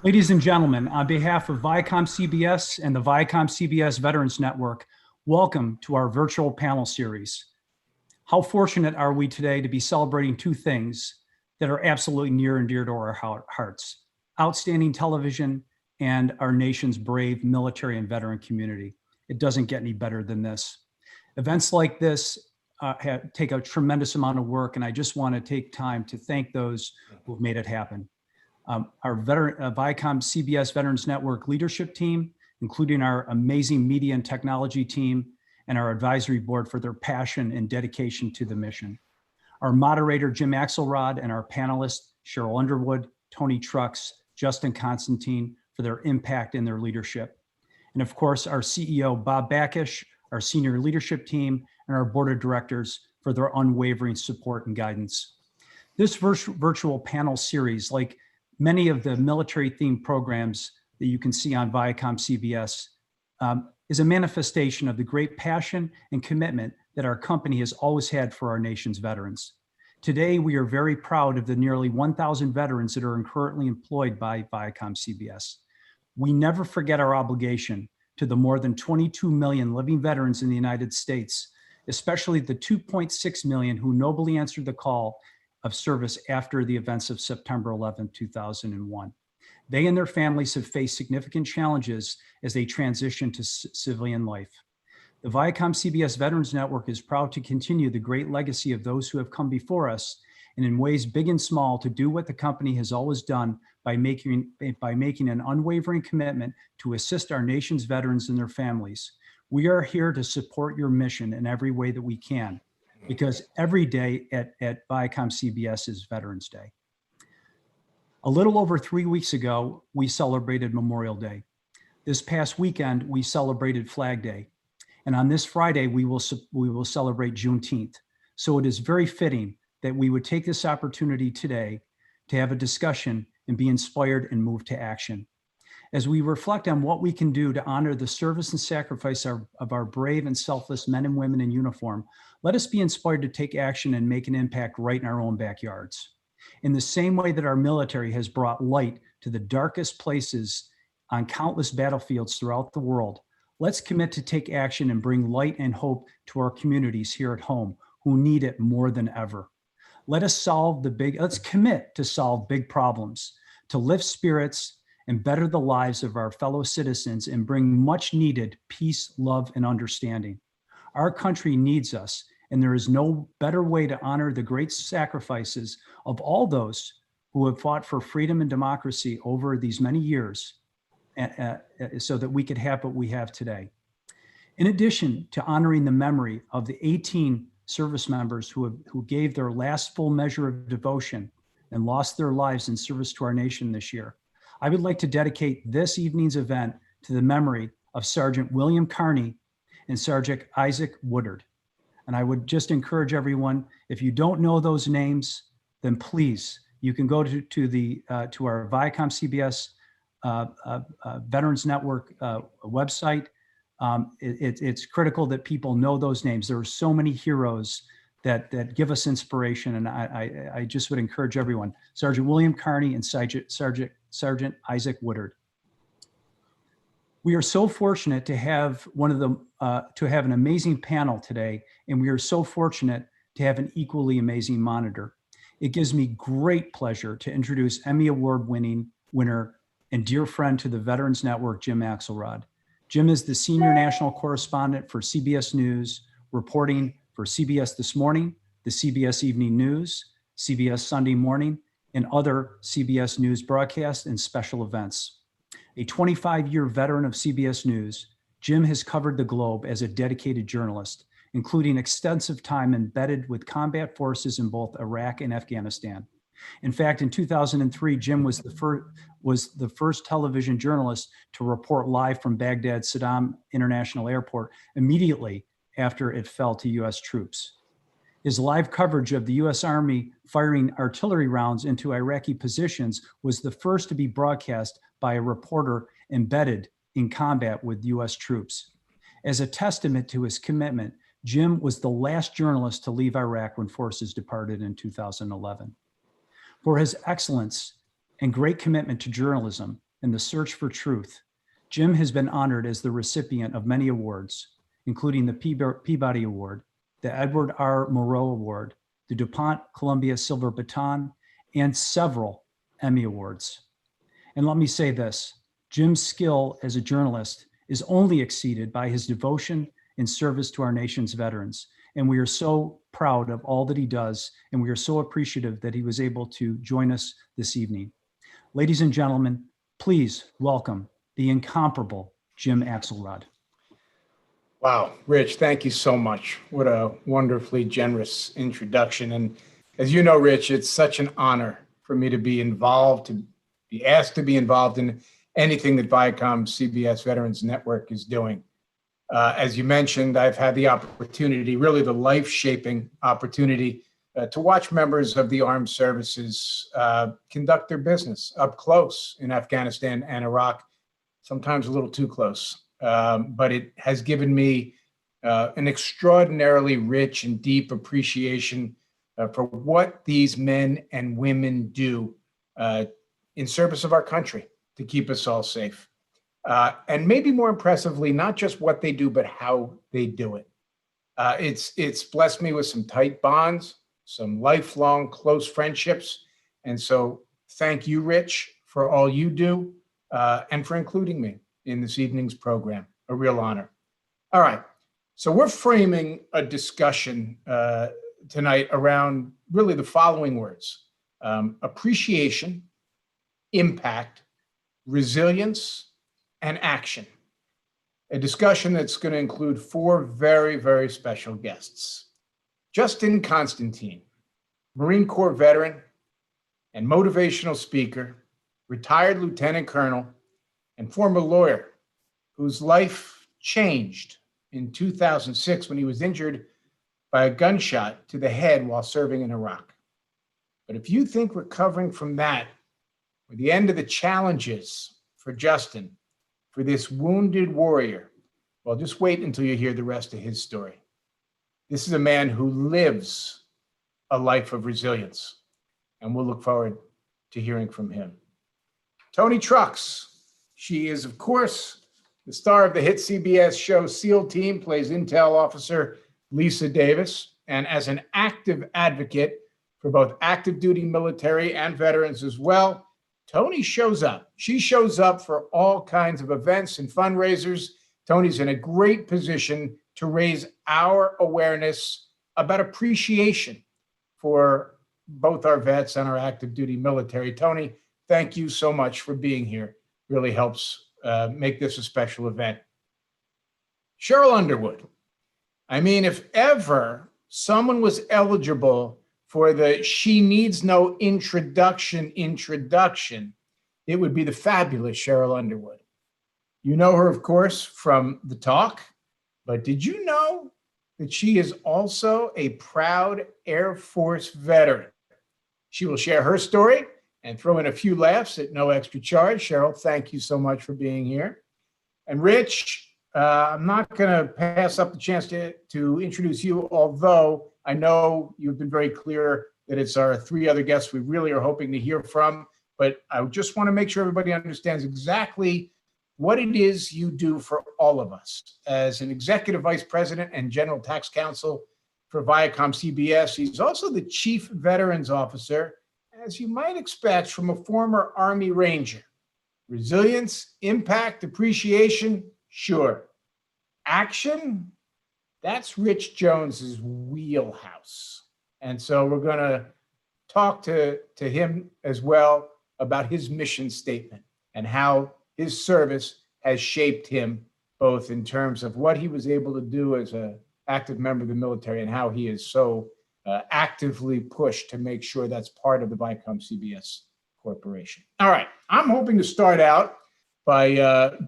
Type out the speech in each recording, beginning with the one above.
Ladies and gentlemen, on behalf of ViacomCBS and the ViacomCBS Veterans Network, welcome to our virtual panel series. How fortunate are we today to be celebrating two things that are absolutely near and dear to our hearts: outstanding television and our nation's brave military and veteran community. It doesn't get any better than this. Events like this take a tremendous amount of work, and I just want to take time to thank those who've made it happen. Our ViacomCBS Veterans Network leadership team, including our amazing media and technology team, and our advisory board for their passion and dedication to the mission. Our moderator, Jim Axelrod, and our panelists, Sheryl Underwood, Toni, Justin Constantine, for their impact and their leadership. And of course, our CEO, Bob Bakish, our senior leadership team, and our board of directors for their unwavering support and guidance. This virtual panel series, like many of the military-themed programs that you can see on ViacomCBS, is a manifestation of the great passion and commitment that our company has always had for our nation's veterans. Today, we are very proud of the nearly 1,000 veterans that are currently employed by ViacomCBS. We never forget our obligation to the more than 22 million living veterans in the United States, especially the 2.6 million who nobly answered the call of service after the events of September 11, 2001. They and their families have faced significant challenges as they transition to civilian life. The ViacomCBS Veterans Network is proud to continue the great legacy of those who have come before us, and in ways big and small to do what the company has always done by making an unwavering commitment to assist our nation's veterans and their families. We are here to support your mission in every way that we can, because every day at ViacomCBS is Veterans Day. A little over 3 weeks ago, we celebrated Memorial Day. This past weekend, we celebrated Flag Day. And on this Friday, we will celebrate Juneteenth. So it is very fitting that we would take this opportunity today to have a discussion and be inspired and move to action. As we reflect on what we can do to honor the service and sacrifice of our brave and selfless men and women in uniform, let us be inspired to take action and make an impact right in our own backyards. In the same way that our military has brought light to the darkest places on countless battlefields throughout the world, let's commit to take action and bring light and hope to our communities here at home who need it more than ever. Let's commit to solve big problems, to lift spirits and better the lives of our fellow citizens and bring much needed peace, love, and understanding. Our country needs us, and there is no better way to honor the great sacrifices of all those who have fought for freedom and democracy over these many years so that we could have what we have today. In addition to honoring the memory of the 18 service members who gave their last full measure of devotion and lost their lives in service to our nation this year, I would like to dedicate this evening's event to the memory of Sergeant William Carney and Sergeant Isaac Woodard. And I would just encourage everyone, if you don't know those names, then please, you can go to our ViacomCBS Veterans Network website. It's critical that people know those names. There are so many heroes that give us inspiration, and I just would encourage everyone. Sergeant William Carney and Sergeant Isaac Woodard. We are so fortunate to have an amazing panel today, and we are so fortunate to have an equally amazing monitor. It gives me great pleasure to introduce Emmy Award winner and dear friend to the Veterans Network, Jim Axelrod. Jim is the senior national correspondent for CBS News, reporting for CBS This Morning, the CBS Evening News, CBS Sunday Morning, and other CBS News broadcasts and special events. A 25-year veteran of CBS News, Jim has covered the globe as a dedicated journalist, including extensive time embedded with combat forces in both Iraq and Afghanistan. In fact, in 2003, Jim was the first television journalist to report live from Baghdad Saddam International Airport immediately after it fell to U.S. troops. His live coverage of the U.S. Army firing artillery rounds into Iraqi positions was the first to be broadcast by a reporter embedded in combat with U.S. troops. As a testament to his commitment, Jim was the last journalist to leave Iraq when forces departed in 2011. For his excellence and great commitment to journalism, and the search for truth. Jim has been honored as the recipient of many awards, including the Peabody Award, the Edward R. Murrow Award, the DuPont Columbia Silver Baton, and several Emmy Awards. And let me say this, Jim's skill as a journalist is only exceeded by his devotion and service to our nation's veterans. And we are so proud of all that he does, and we are so appreciative that he was able to join us this evening. Ladies and gentlemen, please welcome the incomparable Jim Axelrod. Wow, Rich, thank you so much. What a wonderfully generous introduction. And as you know, Rich, it's such an honor for me to be involved, to be asked to be involved in anything that ViacomCBS Veterans Network is doing. As you mentioned, I've had the opportunity, really the life-shaping opportunity, to watch members of the armed services conduct their business up close in Afghanistan and Iraq, sometimes a little too close. But it has given me an extraordinarily rich and deep appreciation for what these men and women do in service of our country to keep us all safe. And maybe more impressively, not just what they do, but how they do it. It's blessed me with some tight bonds, some lifelong close friendships. And so thank you, Rich, for all you do and for including me in this evening's program. A real honor. All right. So we're framing a discussion tonight around really the following words: appreciation, impact, resilience, and action. A discussion that's going to include four very, very special guests. Justin Constantine, Marine Corps veteran and motivational speaker, retired lieutenant colonel, and former lawyer whose life changed in 2006 when he was injured by a gunshot to the head while serving in Iraq. But if you think recovering from that or the end of the challenges for Justin, for this wounded warrior, well, just wait until you hear the rest of his story. This is a man who lives a life of resilience, and we'll look forward to hearing from him. Toni Trucks. She is, of course, the star of the hit CBS show SEAL Team, plays Intel Officer Lisa Davis, and as an active advocate for both active duty military and veterans as well, Toni shows up. She shows up for all kinds of events and fundraisers. Toni's in a great position to raise our awareness about appreciation for both our vets and our active duty military. Toni, thank you so much for being here. Really helps make this a special event. Sheryl Underwood. I mean, if ever someone was eligible for the she needs no introduction, it would be the fabulous Sheryl Underwood. You know her, of course, from The Talk, but did you know that she is also a proud Air Force veteran? She will share her story and throw in a few laughs at no extra charge. Sheryl, thank you so much for being here. And Rich, I'm not going to pass up the chance to introduce you, although I know you've been very clear that it's our three other guests we really are hoping to hear from. But I just want to make sure everybody understands exactly what it is you do for all of us. As an executive vice president and general tax counsel for ViacomCBS, he's also the chief veterans officer, as you might expect from a former Army Ranger. Resilience, impact, appreciation, sure. Action, that's Rich Jones's wheelhouse. And so we're going to talk to him as well about his mission statement and how his service has shaped him, both in terms of what he was able to do as an active member of the military and how he is so actively pushed to make sure that's part of the ViacomCBS Corporation. All right, I'm hoping to start out by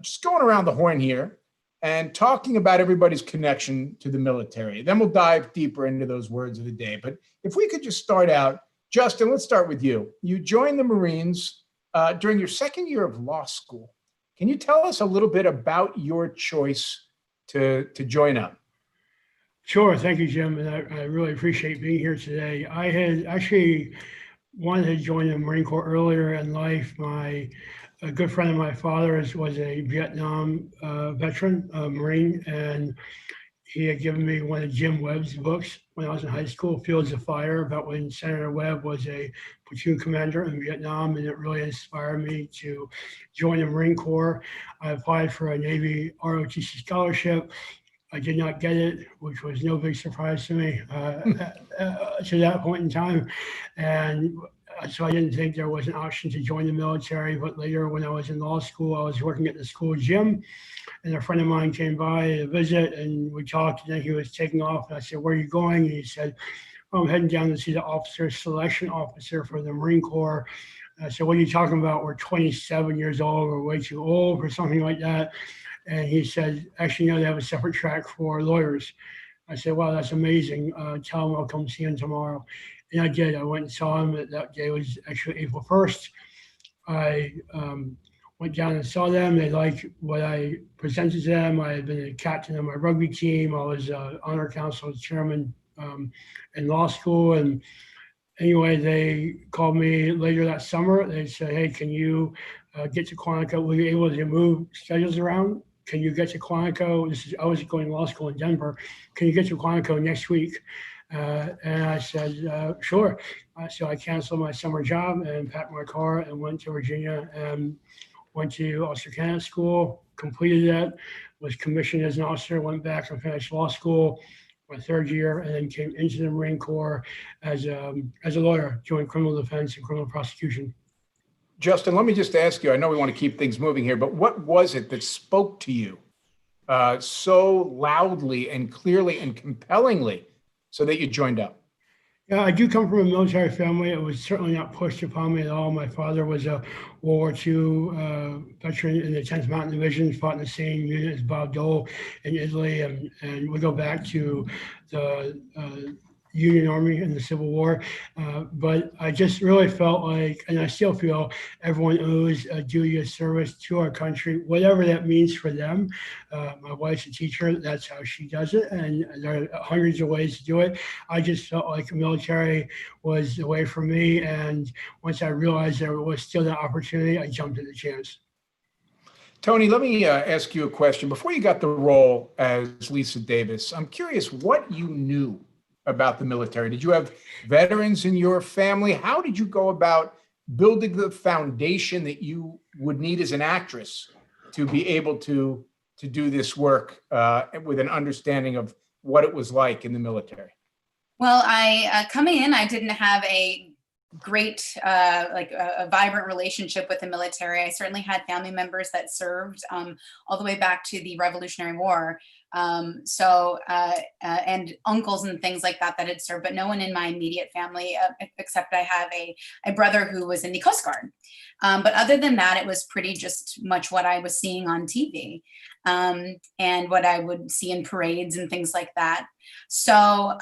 just going around the horn here and talking about everybody's connection to the military. Then we'll dive deeper into those words of the day. But if we could just start out, Justin, let's start with you. You joined the Marines during your second year of law school. Can you tell us a little bit about your choice to join up? Sure. Thank you, Jim. And I really appreciate being here today. I had actually wanted to join the Marine Corps earlier in life. My a good friend of my father's was a Vietnam veteran, Marine, and he had given me one of Jim Webb's books when I was in high school, Fields of Fire, about when Senator Webb was a platoon commander in Vietnam, and it really inspired me to join the Marine Corps. I applied for a Navy ROTC scholarship. I did not get it, which was no big surprise to me to that point in time. And so I didn't think there was an option to join the military. But later, when I was in law school, I was working at the school gym, and a friend of mine came by to visit, and we talked, and then he was taking off. And I said, "Where are you going?" And he said, "Oh, I'm heading down to see the officer selection officer for the Marine Corps." And I said, "What are you talking about? We're 27 years old. We're way too old," or something like that. And he said, "Actually, no, they have a separate track for lawyers." I said, "Wow, that's amazing. Tell him I'll come see him tomorrow." And I did. I went and saw him. That day was actually April 1st. I went down and saw them. They liked what I presented to them. I had been a captain of my rugby team. I was honor council chairman in law school. And anyway, they called me later that summer. They said, "Hey, can you get to Quantico? Were you able to move schedules around? Can you get to Quantico?" I was going to law school in Denver. "Can you get to Quantico next week?" And I said, "Sure." So I canceled my summer job and packed my car and went to Virginia and went to Officer Candidate School, completed that, was commissioned as an officer, went back and finished law school my third year, and then came into the Marine Corps as a lawyer, doing criminal defense and criminal prosecution. Justin, let me just ask you, I know we want to keep things moving here, but what was it that spoke to you so loudly and clearly and compellingly so that you joined up? Yeah, I do come from a military family. It was certainly not pushed upon me at all. My father was a World War II veteran in the 10th Mountain Division, fought in the same unit as Bob Dole in Italy, and we go back to the Union Army in the Civil War. But I just really felt like, and I still feel, everyone owes a duty of service to our country, whatever that means for them. My wife's a teacher. That's how she does it. And there are hundreds of ways to do it. I just felt like the military was the way for me. And once I realized there was still that opportunity, I jumped at the chance. Toni, let me ask you a question. Before you got the role as Lisa Davis, I'm curious what you knew about the military. Did you have veterans in your family? How did you go about building the foundation that you would need as an actress to be able to do this work with an understanding of what it was like in the military? Well, coming in, I didn't have a great, a vibrant relationship with the military. I certainly had family members that served all the way back to the Revolutionary War. And uncles and things like that had served, but no one in my immediate family, except I have a brother who was in the Coast Guard. But other than that, it was pretty just much what I was seeing on TV and what I would see in parades and things like that. So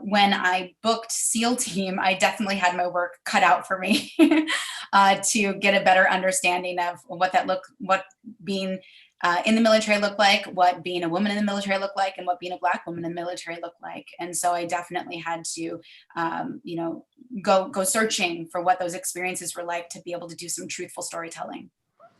when I booked SEAL Team, I definitely had my work cut out for me to get a better understanding of what being in the military looked like, what being a woman in the military looked like, and what being a Black woman in the military looked like. And so I definitely had to, go searching for what those experiences were like to be able to do some truthful storytelling.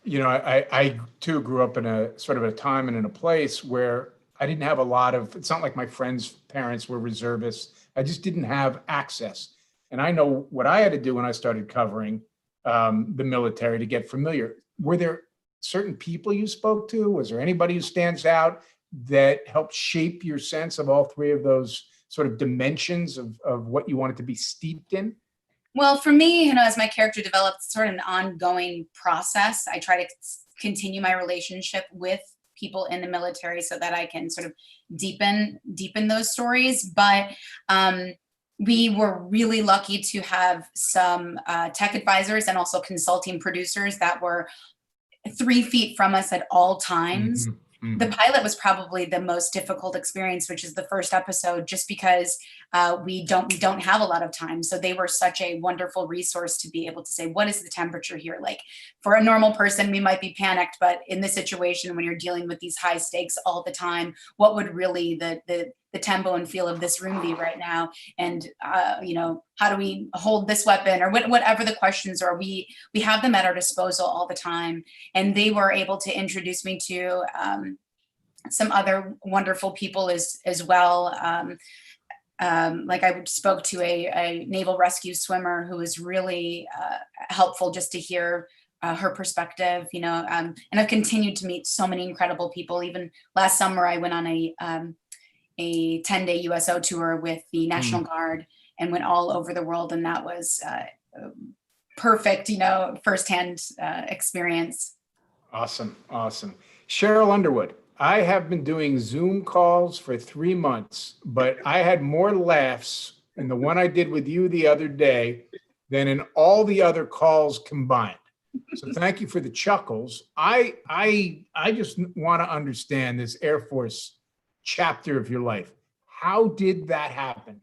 You know, I too grew up in a sort of a time and in a place where I didn't have a lot of, it's not like my friends' parents were reservists. I just didn't have access. And I know what I had to do when I started covering the military to get familiar. Were there certain people you spoke to? Was there anybody who stands out that helped shape your sense of all three of those sort of dimensions of what you wanted to be steeped in? Well, for me, as my character developed, it's sort of an ongoing process. I try to continue my relationship with people in the military so that I can sort of deepen those stories. But we were really lucky to have some tech advisors and also consulting producers that were 3 feet from us at all times. Mm-hmm. Mm-hmm. The pilot was probably the most difficult experience, which is the first episode, just because we don't have a lot of time. So they were such a wonderful resource to be able to say, what is the temperature here? Like, for a normal person, we might be panicked, but in this situation, when you're dealing with these high stakes all the time, what would really the the tempo and feel of this room be right now? And, you know, how do we hold this weapon, or whatever the questions are, we have them at our disposal all the time. And they were able to introduce me to some other wonderful people as well. Like I spoke to a naval rescue swimmer who was really helpful just to hear her perspective, you know, and I've continued to meet so many incredible people. Even last summer, I went on a 10-day USO tour with the National Guard and went all over the world. And that was perfect, you know, firsthand experience. Awesome. Awesome. Sheryl Underwood, I have been doing Zoom calls for 3 months, but I had more laughs in the one I did with you the other day than in all the other calls combined. So thank you for the chuckles. I just want to understand this Air Force chapter of your life. How did that happen?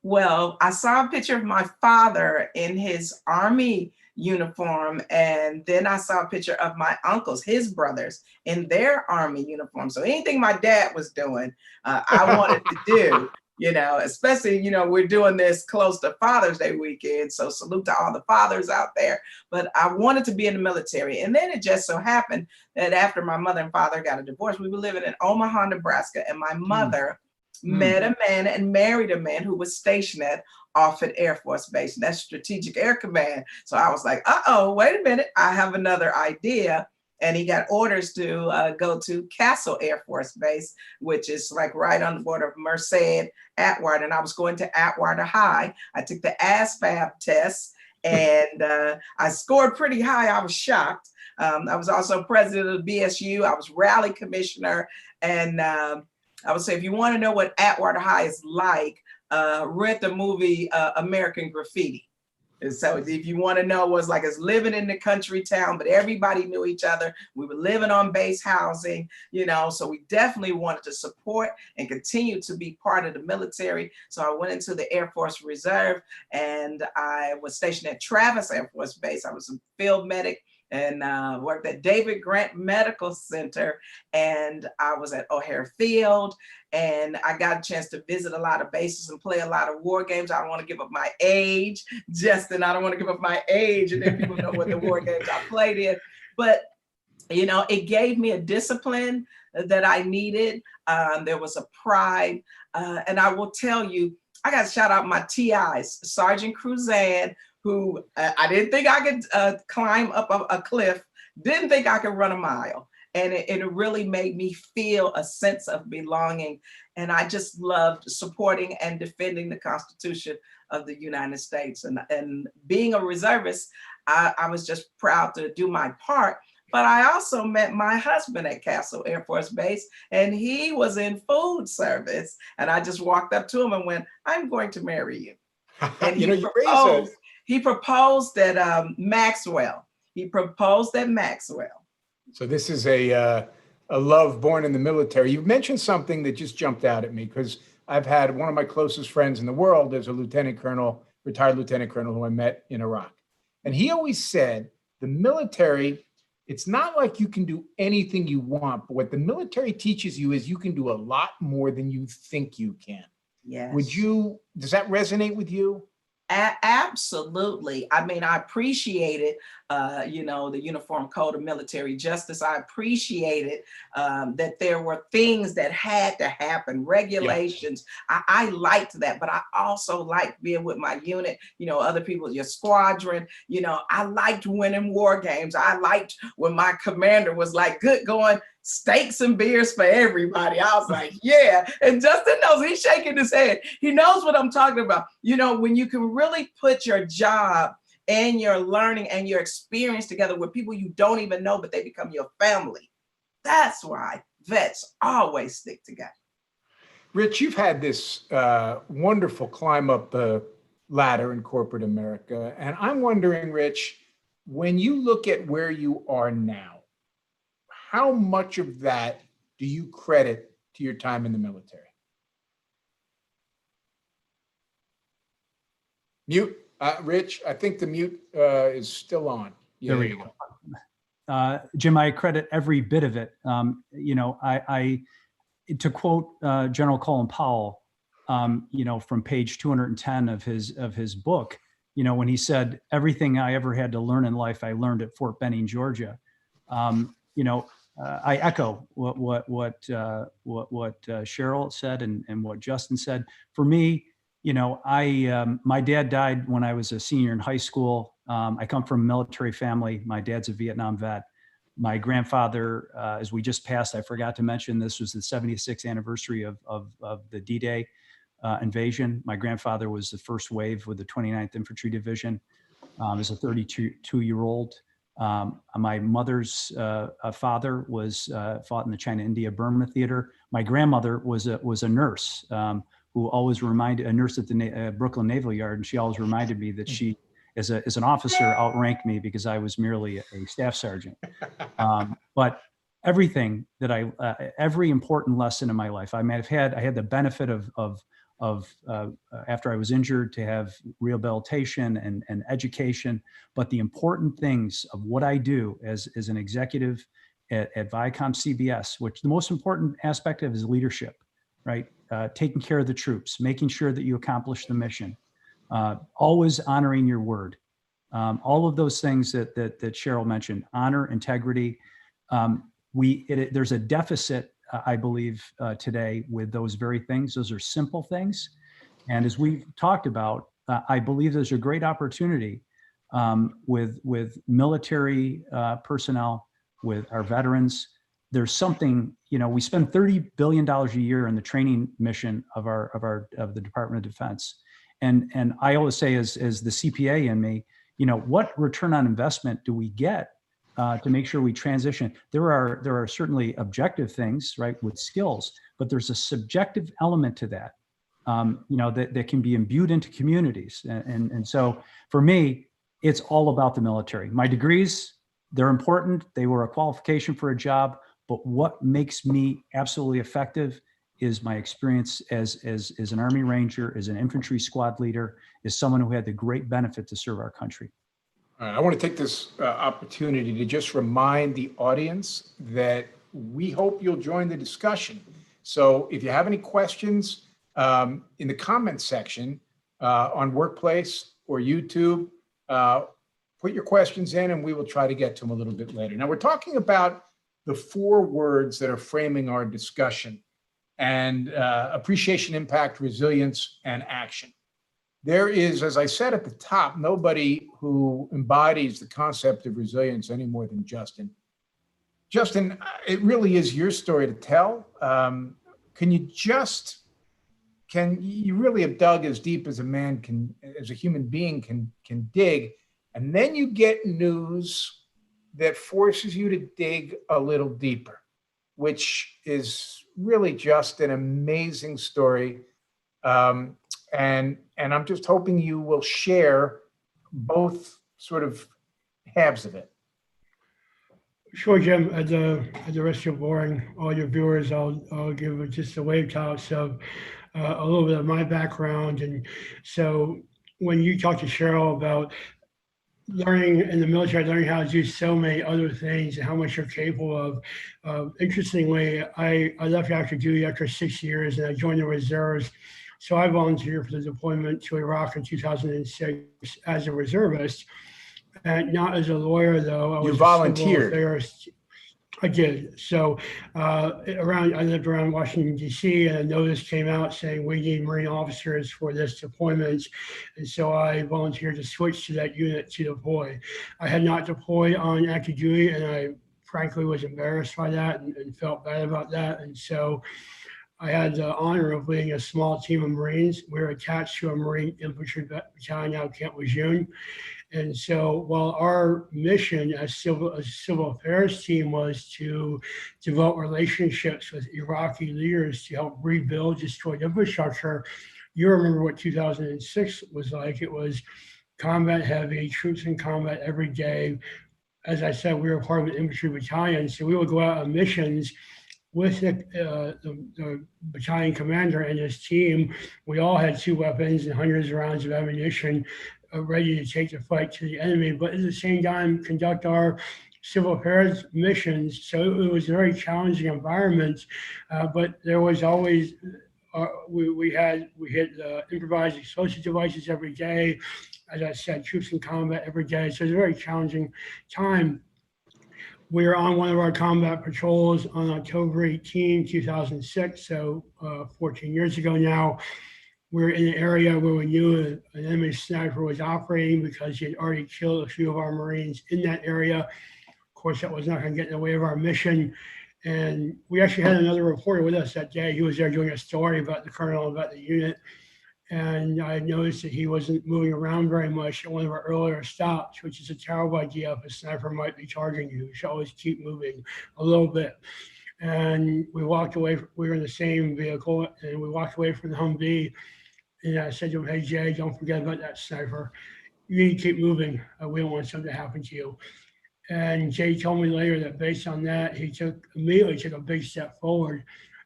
Well, I saw a picture of my father in his Army uniform, and then I saw a picture of my uncles, his brothers, in their Army uniform. So anything my dad was doing, I wanted to do, you know, especially, you know, we're doing this close to Father's Day weekend. So salute to all the fathers out there. But I wanted to be in the military. And then it just so happened that after my mother and father got a divorce, we were living in Omaha, Nebraska, and my mother met a man and married a man who was stationed at Offutt Air Force Base. And that's Strategic Air Command. So I was like, wait a minute, I have another idea. And he got orders to go to Castle Air Force Base, which is like right on the border of Merced, Atwater. And I was going to Atwater High. I took the ASVAB test and I scored pretty high. I was shocked. I was also president of the BSU. I was rally commissioner. And I would say, if you want to know what Atwater High is like, rent the movie American Graffiti. And so if you want to know, it was like it's living in the country town, but everybody knew each other. We were living on base housing, you know, so we definitely wanted to support and continue to be part of the military. So I went into the Air Force Reserve and I was stationed at Travis Air Force Base. I was a field medic and worked at David Grant Medical Center. And I was at O'Hare Field. And I got a chance to visit a lot of bases and play a lot of war games. I don't want to give up my age, Justin. I don't want to give up my age. And then people know what the war games I played in. But, you know, it gave me a discipline that I needed. There was a pride. And I will tell you, I got to shout out my TIs, Sergeant Cruzan, who I didn't think I could climb up a cliff, didn't think I could run a mile. And it really made me feel a sense of belonging. And I just loved supporting and defending the Constitution of the United States. And being a reservist, I was just proud to do my part. But I also met my husband at Castle Air Force Base, and he was in food service. And I just walked up to him and went, "I'm going to marry you." And he proposed at Maxwell. He proposed at Maxwell. So this is a love born in the military. You've mentioned something that just jumped out at me, because I've had one of my closest friends in the world is a lieutenant colonel, retired lieutenant colonel, who I met in Iraq. And he always said, the military, it's not like you can do anything you want, but what the military teaches you is you can do a lot more than you think you can. Yes. Does that resonate with you? Absolutely. I mean, I appreciated, you know, the Uniform Code of Military Justice. I appreciated that there were things that had to happen, regulations. Yeah. I liked that, but I also liked being with my unit, you know, other people, your squadron. You know, I liked winning war games. I liked when my commander was like, "Good going, steaks and beers for everybody." I was like, yeah. And Justin knows, he's shaking his head. He knows what I'm talking about. You know, when you can really put your job and your learning and your experience together with people you don't even know, but they become your family. That's why vets always stick together. Rich, you've had this wonderful climb up the ladder in corporate America. And I'm wondering, Rich, when you look at where you are now, how much of that do you credit to your time in the military? Mute, Rich, I think the mute is still on. Yeah, there we go. Jim, I credit every bit of it. You know, to quote General Colin Powell, from page 210 of his book, when he said, "Everything I ever had to learn in life, I learned at Fort Benning, Georgia." I echo what Sheryl said and what Justin said. For me, my dad died when I was a senior in high school. I come from a military family. My dad's a Vietnam vet. My grandfather, as we just passed, I forgot to mention, this was the 76th anniversary of the D-Day invasion. My grandfather was the first wave with the 29th Infantry Division as a 32-year-old. My mother's father was fought in the China-India-Burma theater. My grandmother was a nurse who always reminded, a nurse at the Brooklyn Naval Yard, and she always reminded me that she, as an officer, outranked me because I was merely a staff sergeant. But everything that every important lesson in my life, I had the benefit of after I was injured to have rehabilitation and education. But the important things of what I do as an executive at ViacomCBS, which the most important aspect of is leadership, right? Taking care of the troops, making sure that you accomplish the mission, always honoring your word. All of those things that Sheryl mentioned, honor, integrity. There's a deficit, I believe, today with those very things. Those are simple things. And as we've talked about, I believe there's a great opportunity with military personnel, with our veterans. There's something, we spend $30 billion a year in the training mission of the Department of Defense. And I always say, as the CPA in me, what return on investment do we get to make sure we transition? There are certainly objective things, right, with skills, but there's a subjective element to that, that can be imbued into communities. And so for me, it's all about the military. My degrees, they're important. They were a qualification for a job, but what makes me absolutely effective is my experience as an Army Ranger, as an infantry squad leader, as someone who had the great benefit to serve our country. All right, I want to take this opportunity to just remind the audience that we hope you'll join the discussion. So if you have any questions in the comments section on Workplace or YouTube, put your questions in and we will try to get to them a little bit later. Now, we're talking about the 4 words that are framing our discussion: and appreciation, impact, resilience, and action. There is, as I said at the top, nobody who embodies the concept of resilience any more than Justin. Justin, it really is your story to tell. Can you really have dug as deep as a man can, as a human being can dig, and then you get news that forces you to dig a little deeper, which is really just an amazing story. And I'm just hoping you will share both sort of halves of it. Sure, Jim. At the risk of boring all your viewers, I'll give just a wave toss of a little bit of my background. And so when you talk to Sheryl about learning in the military, learning how to do so many other things and how much you're capable of. Interestingly, I left active duty after 6 years and I joined the reserves. So I volunteered for the deployment to Iraq in 2006 as a reservist, and not as a lawyer though. I was you volunteered. I did. So I lived around Washington, D.C., and a notice came out saying we need Marine officers for this deployment. And so I volunteered to switch to that unit to deploy. I had not deployed on active duty, and I frankly was embarrassed by that and felt bad about that. And so I had the honor of leading a small team of Marines. We were attached to a Marine infantry battalion out of Camp Lejeune. And so while our mission as civil affairs team was to develop relationships with Iraqi leaders to help rebuild destroyed infrastructure, you remember what 2006 was like. It was combat heavy, troops in combat every day. As I said, we were part of an infantry battalion, so we would go out on missions with the battalion commander and his team. We all had 2 weapons and hundreds of rounds of ammunition ready to take the fight to the enemy, but at the same time conduct our civil affairs missions. So it was a very challenging environment, but there was always, we hit improvised explosive devices every day. As I said, troops in combat every day. So it was a very challenging time. We were on one of our combat patrols on October 18, 2006, so 14 years ago now. We were in an area where we knew an enemy sniper was operating because he had already killed a few of our Marines in that area. Of course, that was not going to get in the way of our mission. And we actually had another reporter with us that day. He was there doing a story about the colonel, about the unit. And I noticed that he wasn't moving around very much at one of our earlier stops, which is a terrible idea. If a sniper might be charging you, you should always keep moving a little bit. And we walked away, we were in the same vehicle, and we walked away from the Humvee. And I said to him, "Hey, Jay, don't forget about that sniper. You need to keep moving. We don't want something to happen to you." And Jay told me later that based on that, he immediately took a big step forward.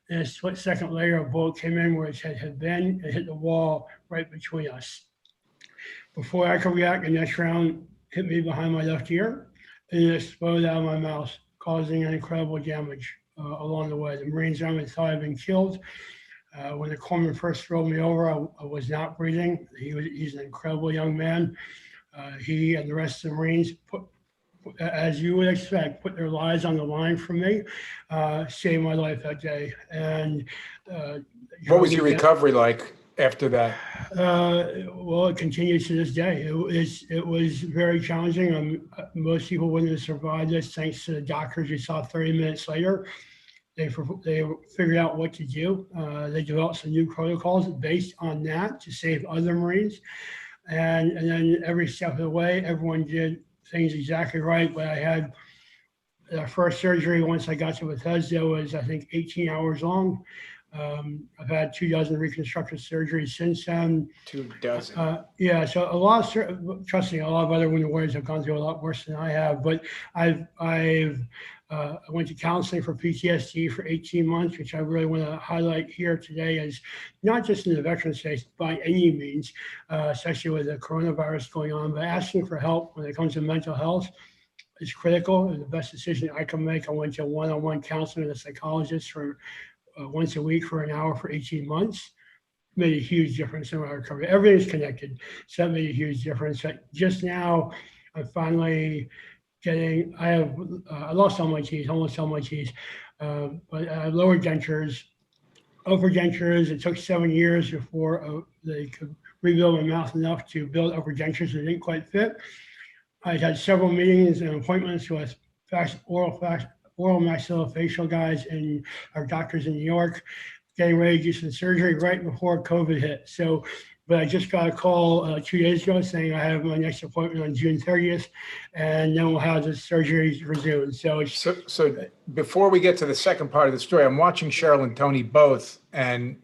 And a split second later, a bullet came in where his head had been and hit the wall right between us. Before I could react, the next round hit me behind my left ear and it exploded out of my mouth, causing an incredible damage along the way. The Marines around me thought I'd been killed. When the corpsman first rolled me over, I was not breathing. He's an incredible young man. He and the rest of the Marines as you would expect, put their lives on the line for me, saved my life that day. And what was your recovery like after that? Well, it continues to this day. It was very challenging. Most people wouldn't have survived this, thanks to the doctors you saw 30 minutes later. They figured out what to do. They developed some new protocols based on that to save other Marines. And then every step of the way, everyone did things exactly right. But I had the first surgery once I got to Bethesda was, I think, 18 hours long. I've had 24 reconstructive surgeries since then. 24. Yeah, so a lot of, trust me, a lot of other wounded warriors have gone through a lot worse than I have. But I went to counseling for PTSD for 18 months, which I really want to highlight here today as not just in the veterans space by any means, especially with the coronavirus going on, but asking for help when it comes to mental health is critical and the best decision I can make. I went to one-on-one counseling with a psychologist for once a week for an hour for 18 months. Made a huge difference in my recovery. Everything's connected, so that made a huge difference. Just now, I'm finally I lost all my teeth, almost all my teeth, but I have lower dentures, upper dentures. It took 7 years before they could rebuild my mouth enough to build upper dentures that didn't quite fit. I had several meetings and appointments with oral maxillofacial guys and our doctors in New York, getting ready to do some surgery right before COVID hit. But I just got a call 2 days ago saying I have my next appointment on June 30th, and then we'll have the surgery resumed. So before we get to the second part of the story, I'm watching Sheryl and Toni both, and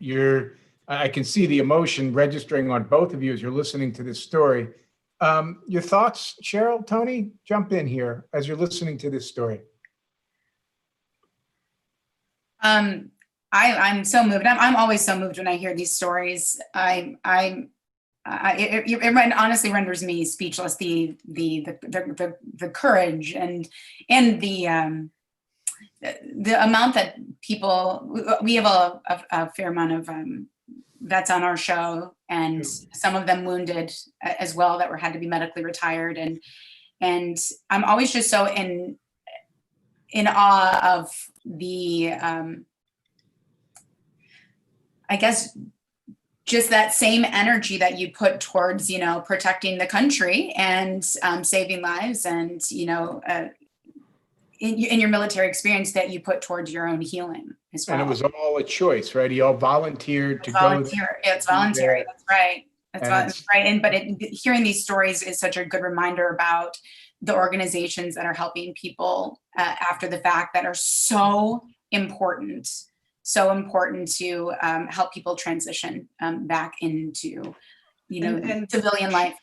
I can see the emotion registering on both of you as you're listening to this story. Your thoughts, Sheryl, Toni? Jump in here as you're listening to this story. I'm so moved. I'm always so moved when I hear these stories. It honestly renders me speechless. The courage and the amount that people. We have a fair amount of vets on our show, and some of them wounded as well that had to be medically retired. And I'm always just so in awe of the. I guess just that same energy that you put towards, protecting the country and saving lives, and in your military experience that you put towards your own healing as well. And it was all a choice, right? You all volunteered to go. It's voluntary. That's right. That's right. But hearing these stories is such a good reminder about the organizations that are helping people after the fact that are so important to help people transition back into, civilian life.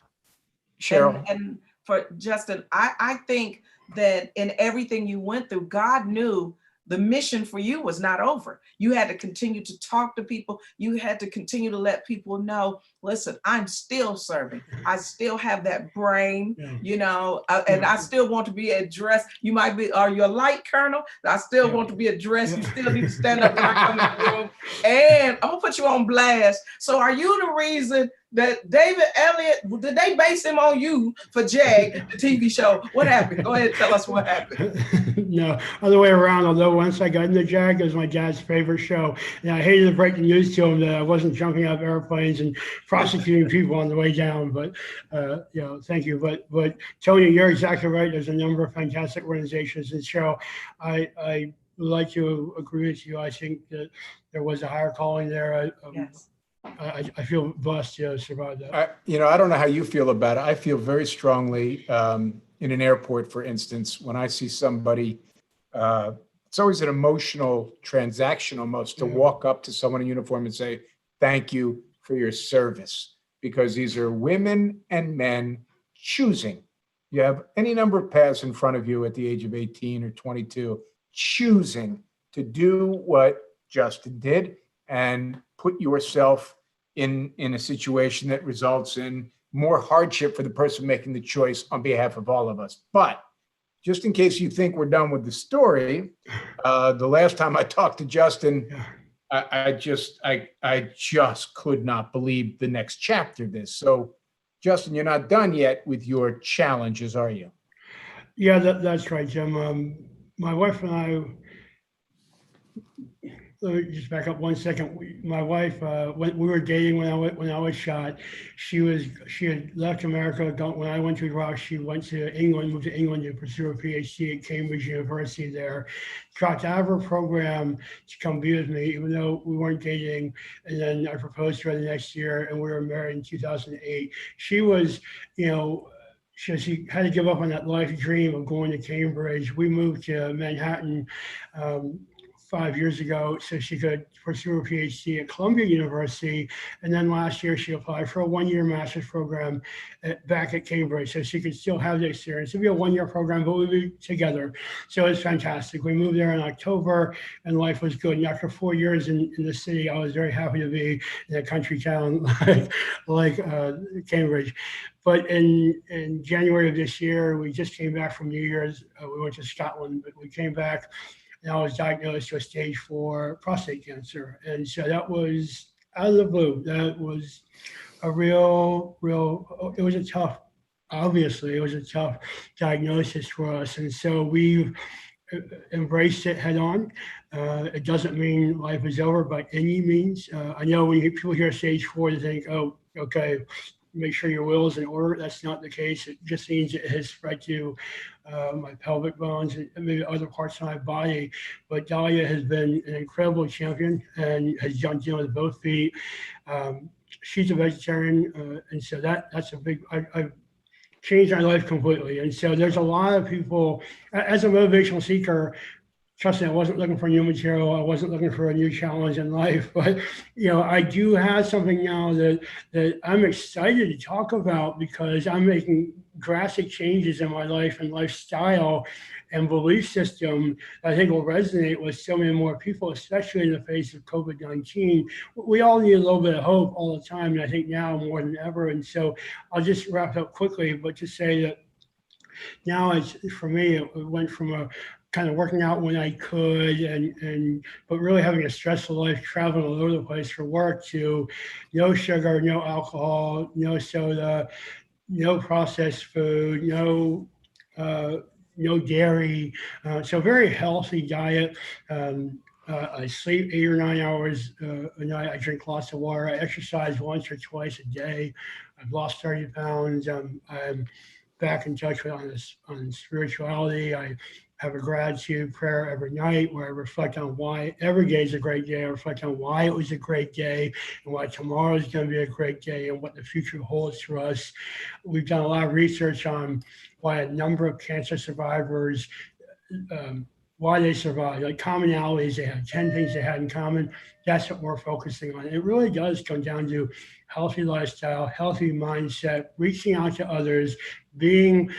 Sheryl. And for Justin, I think that in everything you went through, God knew the mission for you was not over. You had to continue to talk to people. You had to continue to let people know, listen, I'm still serving. I still have that brain, and I still want to be addressed. You might be, are you a light colonel? I still want to be addressed. You still need to stand up when I come in the room. And I'm gonna put you on blast. So are you the reason that David Elliott, did they base him on you for Jag, the TV show? What happened? Go ahead, tell us what happened. No, other way around. Although once I got into Jag, it was my dad's favorite show, and I hated to break the news to him that I wasn't jumping out of airplanes and prosecuting people on the way down. But thank you. But Toni, you're exactly right. There's a number of fantastic organizations, and Sheryl, I would like to agree with you. I think that there was a higher calling there. Yes. I feel blessed to survive that. I don't know how you feel about it. I feel very strongly in an airport, for instance, when I see somebody, it's always an emotional transaction almost to walk up to someone in uniform and say, thank you for your service, because these are women and men choosing. You have any number of paths in front of you at the age of 18 or 22, choosing to do what Justin did and put yourself in a situation that results in more hardship for the person making the choice on behalf of all of us. But just in case you think we're done with the story, the last time I talked to Justin, I just could not believe the next chapter of this. So, Justin, you're not done yet with your challenges, are you? Yeah, that's right, Jim. My wife and I, let me just back up 1 second. My wife, when we were dating, when I was shot, she had left America. When I went to Iraq, she went to England, moved to England to pursue her PhD at Cambridge University there. Dropped out of her program to come be with me, even though we weren't dating. And then I proposed to her the next year, and we were married in 2008. She was, she had to give up on that life dream of going to Cambridge. We moved to Manhattan 5 years ago so she could pursue her PhD at Columbia University. And then last year she applied for a one-year master's program back at Cambridge so she could still have the experience. It'd be a one-year program, but we'd be together. So it's fantastic. We moved there in October and life was good. And after 4 years in the city, I was very happy to be in a country town like Cambridge. But in January of this year, we just came back from New Year's. We went to Scotland, but we came back and I was diagnosed with stage 4 prostate cancer. And so that was out of the blue. That was a it was a tough, obviously, it was a tough diagnosis for us. And so we've embraced it head on. It doesn't mean life is over by any means. I know when people hear stage 4, they think, oh, okay, make sure your will is in order. That's not the case. It just means it has spread to my pelvic bones and maybe other parts of my body. But Dahlia has been an incredible champion and has jumped in with both feet. She's a vegetarian, and so that's a big. I've changed my life completely. And so there's a lot of people, as a motivational seeker. Trust me, I wasn't looking for new material. I wasn't looking for a new challenge in life, but I do have something now that I'm excited to talk about because I'm making drastic changes in my life and lifestyle and belief system that I think will resonate with so many more people, especially in the face of COVID-19. We all need a little bit of hope all the time, and I think now more than ever. And so I'll just wrap up quickly, but to say that now for me, it went from a kind of working out when I could but really having a stressful life, traveling all over the place for work, to no sugar, no alcohol, no soda, no processed food, no dairy. So very healthy diet. I sleep 8 or 9 hours a night. I drink lots of water. I exercise once or twice a day. I've lost 30 pounds. I'm back in touch with on spirituality. I have a gratitude prayer every night where I reflect on why every day is a great day. I reflect on why it was a great day and why tomorrow is going to be a great day and what the future holds for us. We've done a lot of research on why a number of cancer survivors, why they survived, like commonalities. They had 10 things they had in common. That's what we're focusing on. It really does come down to healthy lifestyle, healthy mindset, reaching out to others, being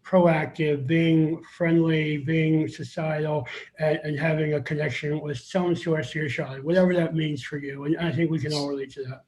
proactive, being friendly, being societal, and having a connection with some source of your child, whatever that means for you. And I think we can all relate to that.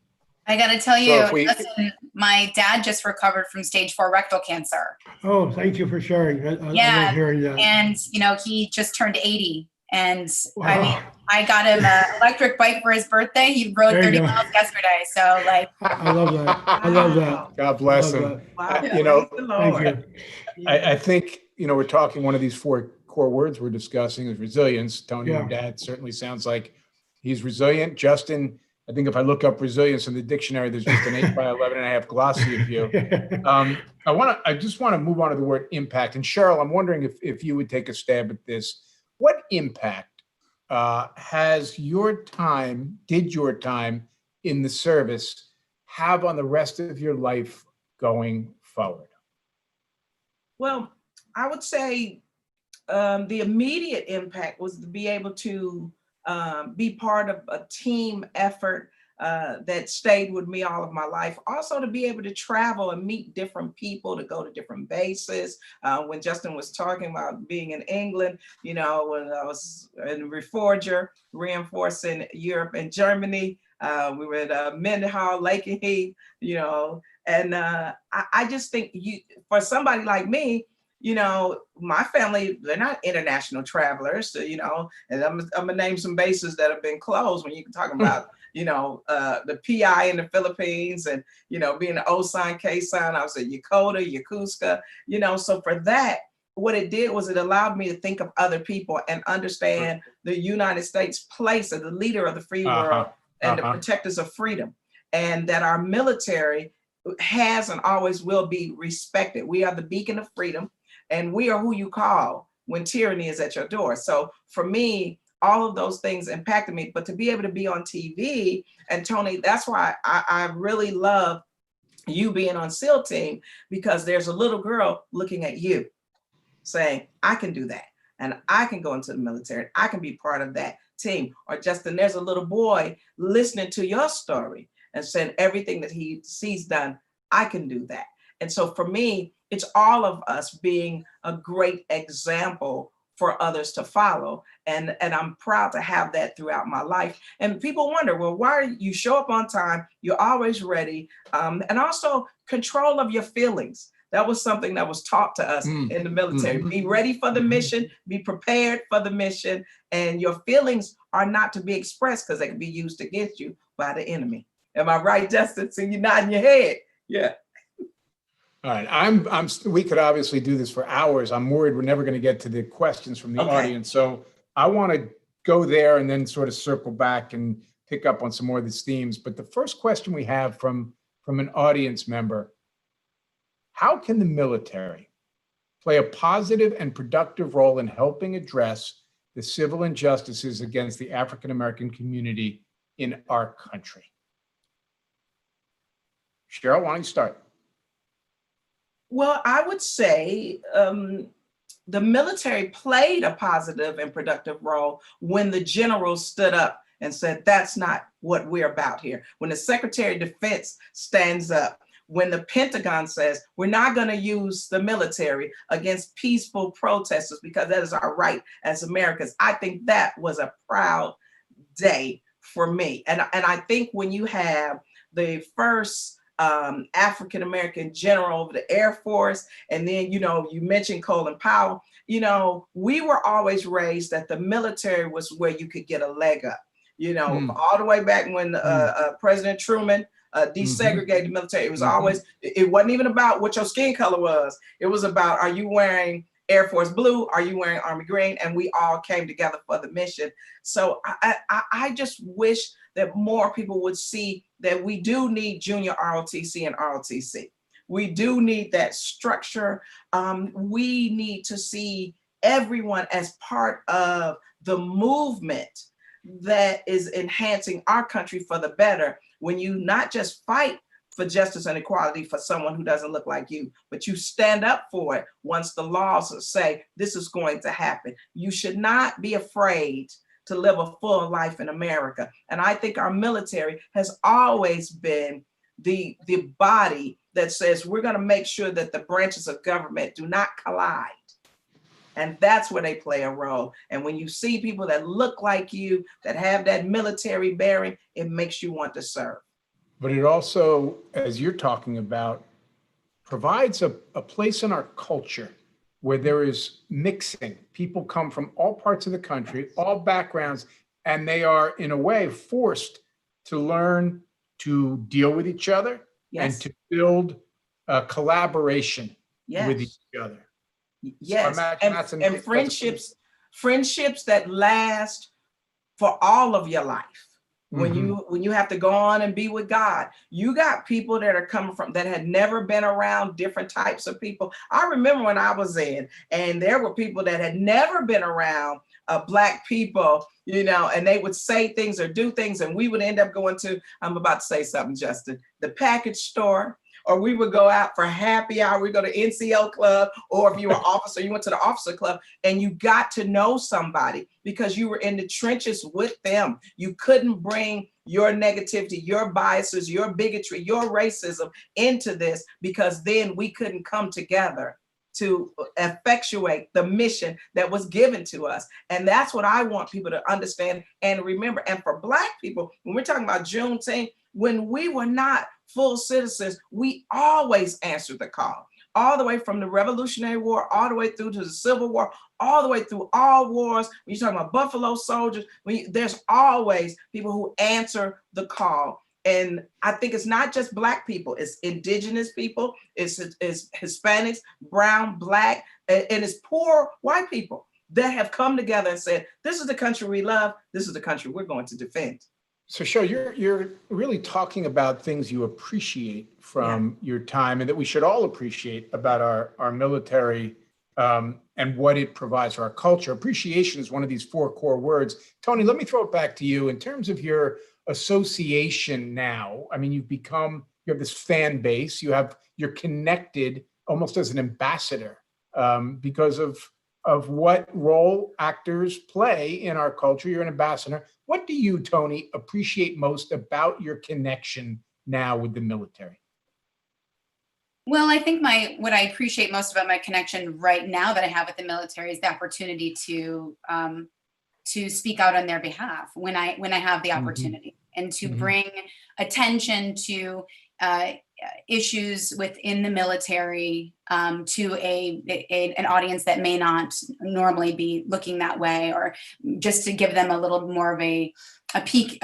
I got to tell So you, if we- Justin, my dad just recovered from stage 4 rectal cancer. Oh, thank you for sharing. I Yeah, love hearing that. And, he just turned 80. And I mean, Wow. I got him an electric bike for his birthday. He rode There you 30 go. miles yesterday. So like, I love that. I love that. God bless Love him. that. Wow, You know, praise the Thank Lord. you. I think, we're talking, one of these 4 core words we're discussing is resilience. Tony, your Yeah. dad certainly sounds like he's resilient. Justin, I think if I look up resilience in the dictionary, there's just an 8 by 11 and a half glossy of you. I just want to move on to the word impact. And Sheryl, I'm wondering if you would take a stab at this. What impact did your time in the service have on the rest of your life going forward? Well, I would say the immediate impact was to be able to be part of a team effort that stayed with me all of my life. Also to be able to travel and meet different people, to go to different bases. When Justin was talking about being in England, when I was in Reforger, reinforcing Europe and Germany, we were at Mendenhall, Lakenheath, and I just think for somebody like me, my family, they're not international travelers, and I'm gonna name some bases that have been closed when you can talk about, the PI in the Philippines and, being an O-sign, K-sign, I was at Yokota, Yokosuka, so for that, what it did was it allowed me to think of other people and understand the United States place as the leader of the free world and the protectors of freedom, and that our military has and always will be respected. We are the beacon of freedom, and we are who you call when tyranny is at your door. So for me, all of those things impacted me, but to be able to be on TV, and Toni, that's why I really love you being on SEAL Team, because there's a little girl looking at you saying, I can do that. And I can go into the military. I can be part of that team. Or Justin, there's a little boy listening to your story and saying everything that he sees done, I can do that. And so for me, it's all of us being a great example for others to follow. And I'm proud to have that throughout my life. And people wonder, well, why you show up on time? You're always ready. And also control of your feelings. That was something that was taught to us in the military. Be ready for the mission, be prepared for the mission, and your feelings are not to be expressed because they can be used against you by the enemy. Am I right, Justin? So you're nodding your head. Yeah. All right, we could obviously do this for hours. I'm worried we're never going to get to the questions from the audience. So I want to go there and then sort of circle back and pick up on some more of these themes. But the first question we have from an audience member: how can the military play a positive and productive role in helping address the civil injustices against the African-American community in our country? Sheryl, why don't you start? Well, I would say the military played a positive and productive role when the generals stood up and said, that's not what we're about here. When the Secretary of Defense stands up, when the Pentagon says, we're not going to use the military against peaceful protesters because that is our right as Americans. I think that was a proud day for me. And I think when you have the first African-American general of the Air Force, and then, you mentioned Colin Powell, we were always raised that the military was where you could get a leg up, all the way back when President Truman desegregated the military. It was always, it wasn't even about what your skin color was. It was about, are you wearing Air Force Blue? Are you wearing Army Green? And we all came together for the mission. So I just wish that more people would see that we do need junior ROTC and ROTC. We do need that structure. We need to see everyone as part of the movement that is enhancing our country for the better. When you not just fight for justice and equality for someone who doesn't look like you, but you stand up for it once the laws say this is going to happen. You should not be afraid to live a full life in America. And I think our military has always been the body that says we're going to make sure that the branches of government do not collide. And that's where they play a role. And when you see people that look like you, that have that military bearing, it makes you want to serve. But it also, as you're talking about, provides a place in our culture where there is mixing. People come from all parts of the country, all backgrounds, and they are in a way forced to learn to deal with each other and to build a collaboration with each other. Yes, So and friendships that last for all of your life. When you have to go on and be with God, you got people that are coming from that had never been around different types of people. I remember when I was in, and there were people that had never been around Black people, and they would say things or do things, and we would end up going to, I'm about to say something, Justin, the package store, or we would go out for happy hour. We go to NCO club, or if you were officer, you went to the officer club, and you got to know somebody because you were in the trenches with them. You couldn't bring your negativity, your biases, your bigotry, your racism into this, because then we couldn't come together to effectuate the mission that was given to us. And that's what I want people to understand and remember. And for Black people, when we're talking about Juneteenth, when we were not full citizens, we always answered the call, all the way from the Revolutionary War, all the way through to the Civil War, all the way through all wars. When you're talking about Buffalo Soldiers, there's always people who answer the call. And I think it's not just Black people, it's indigenous people, it's Hispanics, brown, Black, and it's poor white people that have come together and said, this is the country we love, this is the country we're going to defend. So Sheryl, you're really talking about things you appreciate from your time and that we should all appreciate about our military and what it provides for our culture. Appreciation is one of these 4 core words. Toni, let me throw it back to you in terms of your association now. I mean, you have this fan base, you're connected almost as an ambassador because of what role actors play in our culture. You're an ambassador. What do you, Toni, appreciate most about your connection now with the military? Well, I think what I appreciate most about my connection right now that I have with the military is the opportunity to speak out on their behalf when I have the opportunity, and to bring attention to issues within the military to an audience that may not normally be looking that way, or just to give them a little more of a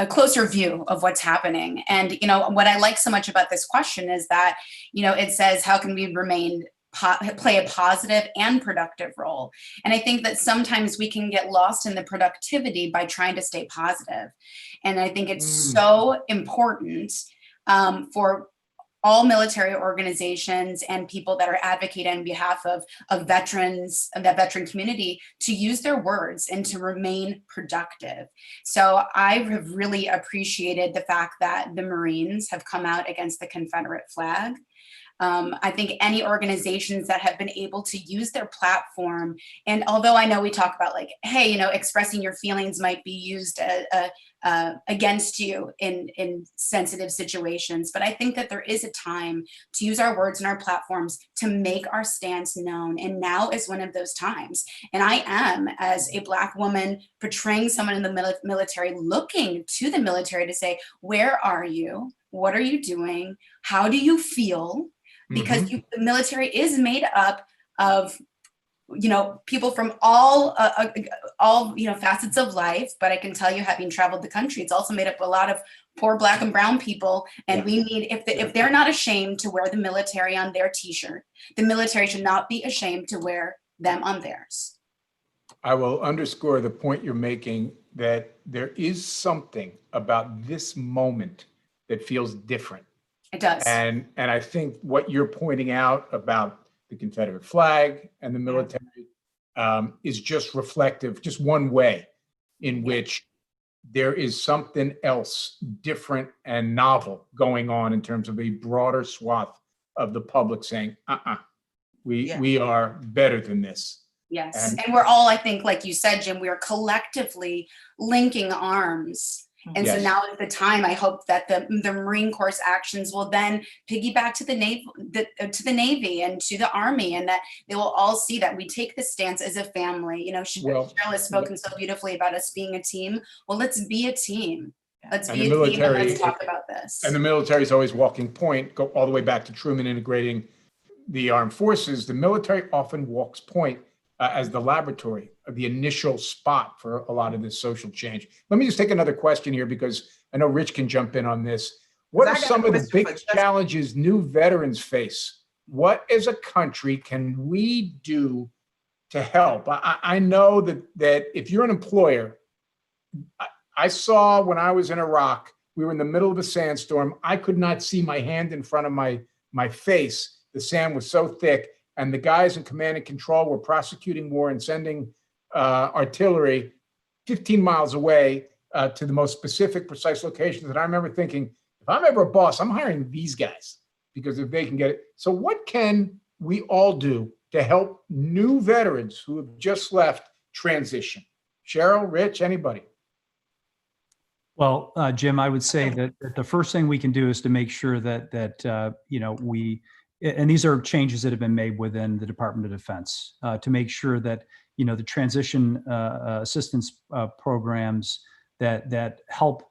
closer view of what's happening. And, what I like so much about this question is that, it says, how can we play a positive and productive role? And I think that sometimes we can get lost in the productivity by trying to stay positive. And I think it's so important for all military organizations and people that are advocating on behalf of veterans, of that veteran community, to use their words and to remain productive. So I have really appreciated the fact that the Marines have come out against the Confederate flag. I think any organizations that have been able to use their platform, and although I know we talk about like, hey, expressing your feelings might be used against you in sensitive situations, but I think that there is a time to use our words and our platforms to make our stance known. And now is one of those times. And I am, as a Black woman portraying someone in the military, looking to the military to say, where are you? What are you doing? How do you feel? Because the military is made up of, people from all facets of life. But I can tell you, having traveled the country, it's also made up of a lot of poor Black and brown people. And we need, if they're not ashamed to wear the military on their T-shirt, the military should not be ashamed to wear them on theirs. I will underscore the point you're making, that there is something about this moment that feels different. It does. And I think what you're pointing out about the Confederate flag and the military is just reflective, just one way in which there is something else different and novel going on in terms of a broader swath of the public saying, we are better than this. Yes. And we're all, I think, like you said, Jim, we are collectively linking arms And so Yes. now is the time. I hope that the Marine Corps actions will then piggyback to the Navy and to the Army, and that they will all see that we take this stance as a family. You know, Well, Sheryl has spoken so beautifully about us being a team. Well, let's be a team. Let's And be the a team and military- let's talk about this. And the military is always walking point, go all the way back to Truman integrating the armed forces. The military often walks point as the laboratory, the initial spot for a lot of this social change. Let me just take another question here, because I know Rich can jump in on this. What I are got a some of the question big for Justin. challenges new veterans face? What as a country can we do to help? I know that if you're an employer, I saw when I was in Iraq, we were in the middle of a sandstorm. I could not see my hand in front of my face. The sand was so thick, and the guys in command and control were prosecuting war and sending artillery 15 miles away to the most specific, precise locations. And I remember thinking, if I'm ever a boss, I'm hiring these guys, because if they can get it. So what can we all do to help new veterans who have just left transition? Sheryl, Rich, anybody? Well, Jim, I would say that the first thing we can do is to make sure that we, and these are changes that have been made within the Department of Defense, to make sure that the transition assistance programs that help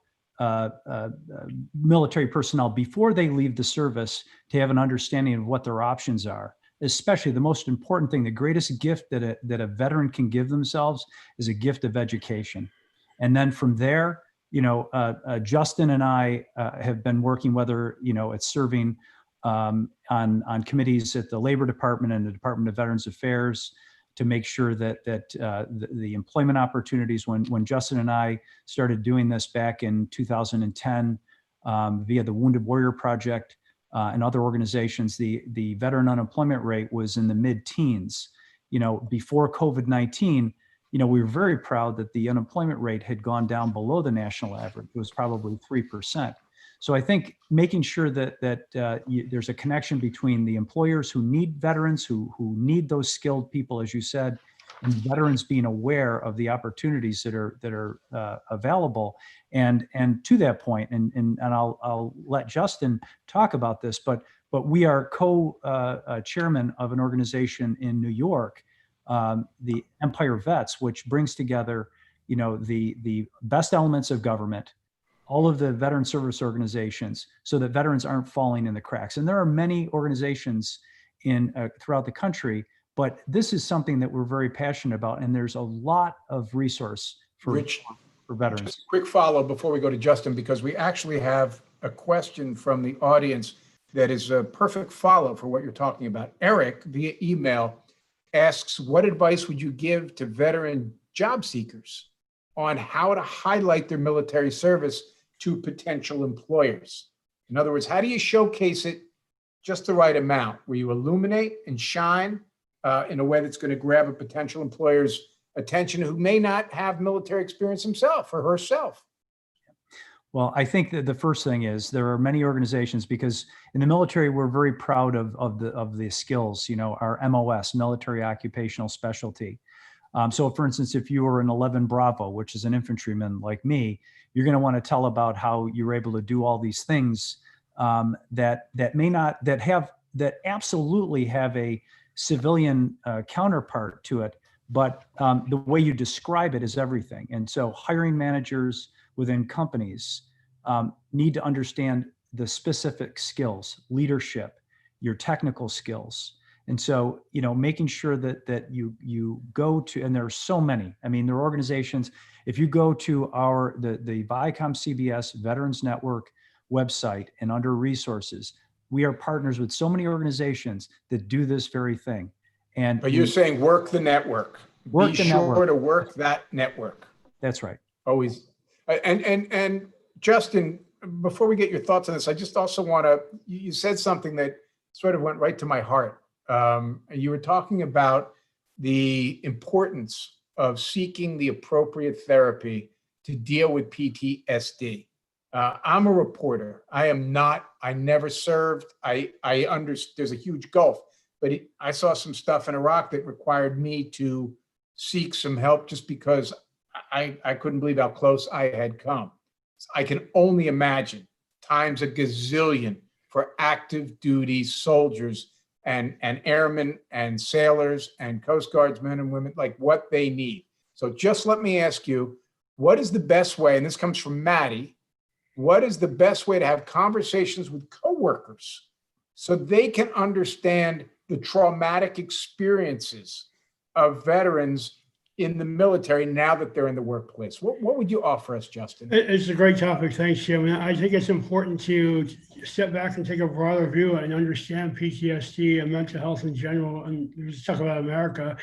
military personnel before they leave the service to have an understanding of what their options are. Especially the most important thing, the greatest gift that a veteran can give themselves is a gift of education, and then from there. Justin and I have been working, whether it's serving on committees at the Labor Department and the Department of Veterans Affairs, to make sure that the employment opportunities. When Justin and I started doing this back in 2010 via the Wounded Warrior Project and other organizations, the veteran unemployment rate was in the mid-teens. Before COVID-19. We were very proud that the unemployment rate had gone down below the national average. It was probably 3%. So I think making sure that there's a connection between the employers who need veterans, who need those skilled people, as you said, and veterans being aware of the opportunities that are available. And to that point, and I'll let Justin talk about this, but we are co-chairman of an organization in New York, the Empire Vets, which brings together, the best elements of government, all of the veteran service organizations, so that veterans aren't falling in the cracks. And there are many organizations throughout the country, but this is something that we're very passionate about, and there's a lot of resource for Rich, for veterans. just a quick follow before we go to Justin, because we actually have a question from the audience that is a perfect follow for what you're talking about. Eric, via email, asks, what advice would you give to veteran job seekers on how to highlight their military service to potential employers? In other words, how do you showcase it just the right amount, where you illuminate and shine in a way that's going to grab a potential employer's attention who may not have military experience himself or herself? Well, I think that the first thing is there are many organizations, because in the military, we're very proud of the skills, our MOS, military occupational specialty. So for instance, if you were an 11 Bravo, which is an infantryman like me, you're going to want to tell about how you're able to do all these things that absolutely have a civilian counterpart to it. But the way you describe it is everything. And so hiring managers within companies need to understand the specific skills, leadership, your technical skills. And so, making sure that you go to, and there are so many, there are organizations, if you go to the ViacomCBS Veterans Network website and under resources, we are partners with so many organizations that do this very thing. But you're saying work the network. Work Be the sure network. to work that network. That's right. Always. And Justin, before we get your thoughts on this, I just also want to, you said something that sort of went right to my heart. You were talking about the importance of seeking the appropriate therapy to deal with PTSD. I'm a reporter. I never served. I understand there's a huge gulf, but I saw some stuff in Iraq that required me to seek some help just because I couldn't believe how close I had come. I can only imagine times a gazillion for active duty soldiers and airmen and sailors and Coast Guards men and women, like what they need. So just let me ask you, what is the best way, and this comes from Maddie, what is the best way to have conversations with coworkers so they can understand the traumatic experiences of veterans in the military now that they're in the workplace? What would you offer us, Justin? It's a great topic. Thanks, Jim. And I think it's important to step back and take a broader view and understand PTSD and mental health in general. And let's talk about America.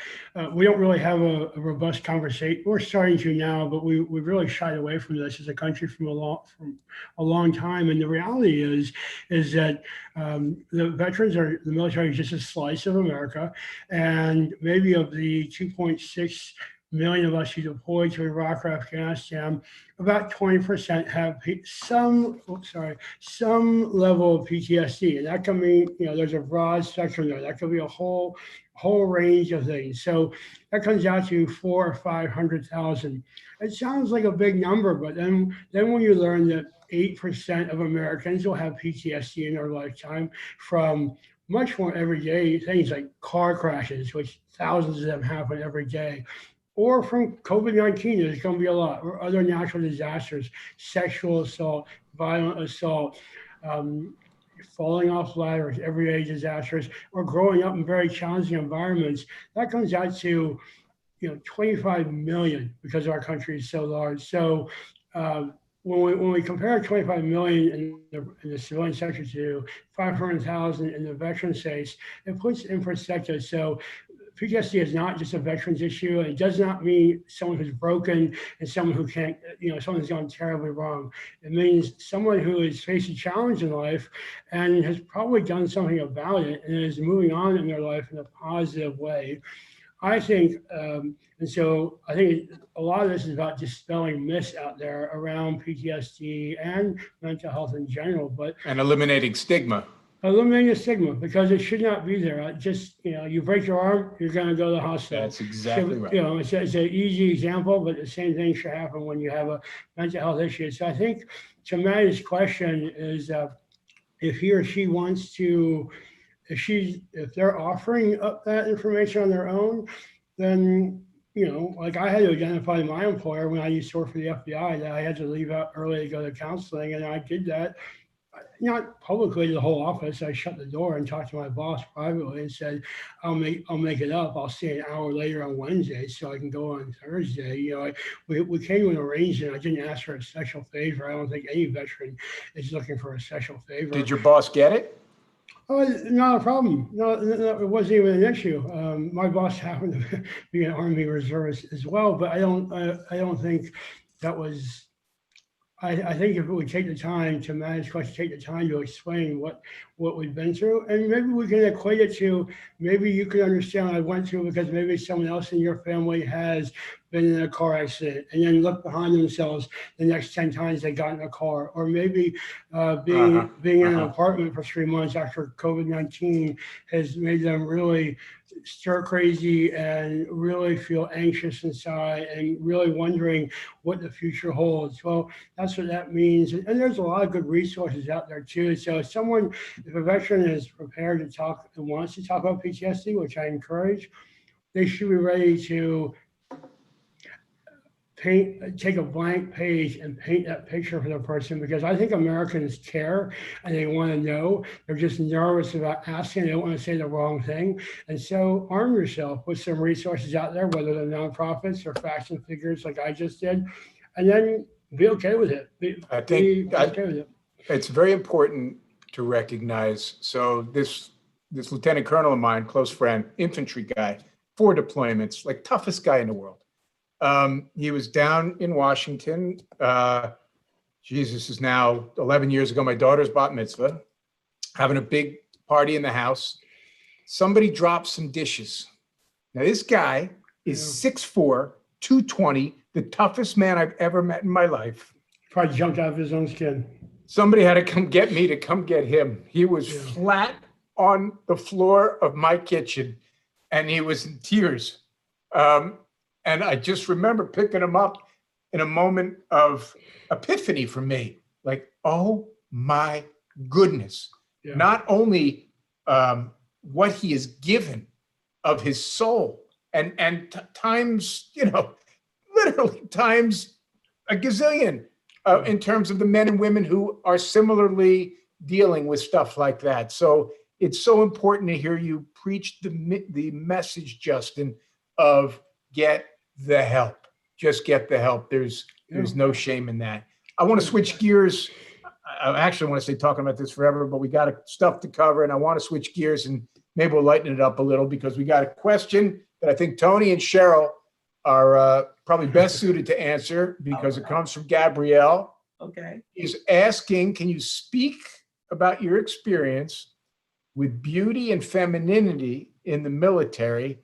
We don't really have a robust conversation. We're starting to now, but we've really shied away from this as a country from a long time. And the reality is that the veterans the military is just a slice of America. And maybe of the 2.6 million of us who deployed to Iraq or Afghanistan, about 20% have some level of PTSD. And that can mean, there's a broad spectrum there. That could be a whole range of things. So that comes out to 400,000 or 500,000. It sounds like a big number, but then when you learn that 8% of Americans will have PTSD in their lifetime from much more everyday things like car crashes, which thousands of them happen every day, or from COVID-19, there's going to be a lot, or other natural disasters, sexual assault, violent assault, falling off ladders, everyday disasters, or growing up in very challenging environments. That comes out to 25 million because our country is so large. So when we compare 25 million in the civilian sector to 500,000 in the veteran space, it puts it in perspective. So PTSD is not just a veterans issue. It does not mean someone who's broken and someone who can't, someone who's gone terribly wrong. It means someone who has faced a challenge in life and has probably done something about it and is moving on in their life in a positive way. I think, and so I think a lot of this is about dispelling myths out there around PTSD and mental health in general, and eliminating stigma. Eliminating the stigma, because it should not be there. You break your arm, you're going to go to the hospital. That's exactly right. It's an easy example, but the same thing should happen when you have a mental health issue. So I think to Maddie's question is, if he or she wants to, if they're offering up that information on their own, then like I had to identify my employer when I used to work for the FBI that I had to leave out early to go to counseling, and I did that. Not publicly to the whole office. I shut the door and talked to my boss privately and said, I'll make it up. I'll stay an hour later on Wednesday so I can go on Thursday. We came to an arrangement. I didn't ask for a special favor. I don't think any veteran is looking for a special favor. Did your boss get it? Oh, not a problem. No, it wasn't even an issue. My boss happened to be an Army reservist as well, but I don't think that was. I think if it would take the time to manage questions, take the time to explain what we've been through, and maybe we can equate it to, maybe you can understand what I went through because maybe someone else in your family has been in a car accident and then look behind themselves the next 10 times they got in a car, or maybe being in an apartment for 3 months after COVID-19 has made them really stir crazy and really feel anxious inside and really wondering what the future holds. Well, that's what that means. And there's a lot of good resources out there too. So if a veteran is prepared to talk and wants to talk about PTSD, which I encourage, they should be ready to take a blank page and paint that picture for the person, because I think Americans care and they want to know. They're just nervous about asking. They don't want to say the wrong thing. And so arm yourself with some resources out there, whether they're nonprofits or facts and figures like I just did, and then be okay with it. I think it's very important to recognize. So this lieutenant colonel of mine, close friend, infantry guy, 4 deployments, like toughest guy in the world. He was down in Washington. This is now 11 years ago. My daughter's bat mitzvah, having a big party in the house. Somebody dropped some dishes. Now this guy is 6'4", 220, the toughest man I've ever met in my life. Probably jumped out of his own skin. Somebody had to come get me to come get him. He was flat on the floor of my kitchen and he was in tears. And I just remember picking him up in a moment of epiphany for me. Like, oh my goodness. Yeah. Not only what he has given of his soul and times, literally times a gazillion in terms of the men and women who are similarly dealing with stuff like that. So it's so important to hear you preach the message, Justin, of get the help. Just get the help. There's no shame in that. I want to switch gears. I actually want to stay talking about this forever, but we got stuff to cover, and I want to switch gears and maybe we'll lighten it up a little because we got a question that I think Toni and Sheryl are probably best suited to answer because it comes from Gabrielle. Okay. He's asking, can you speak about your experience with beauty and femininity in the military?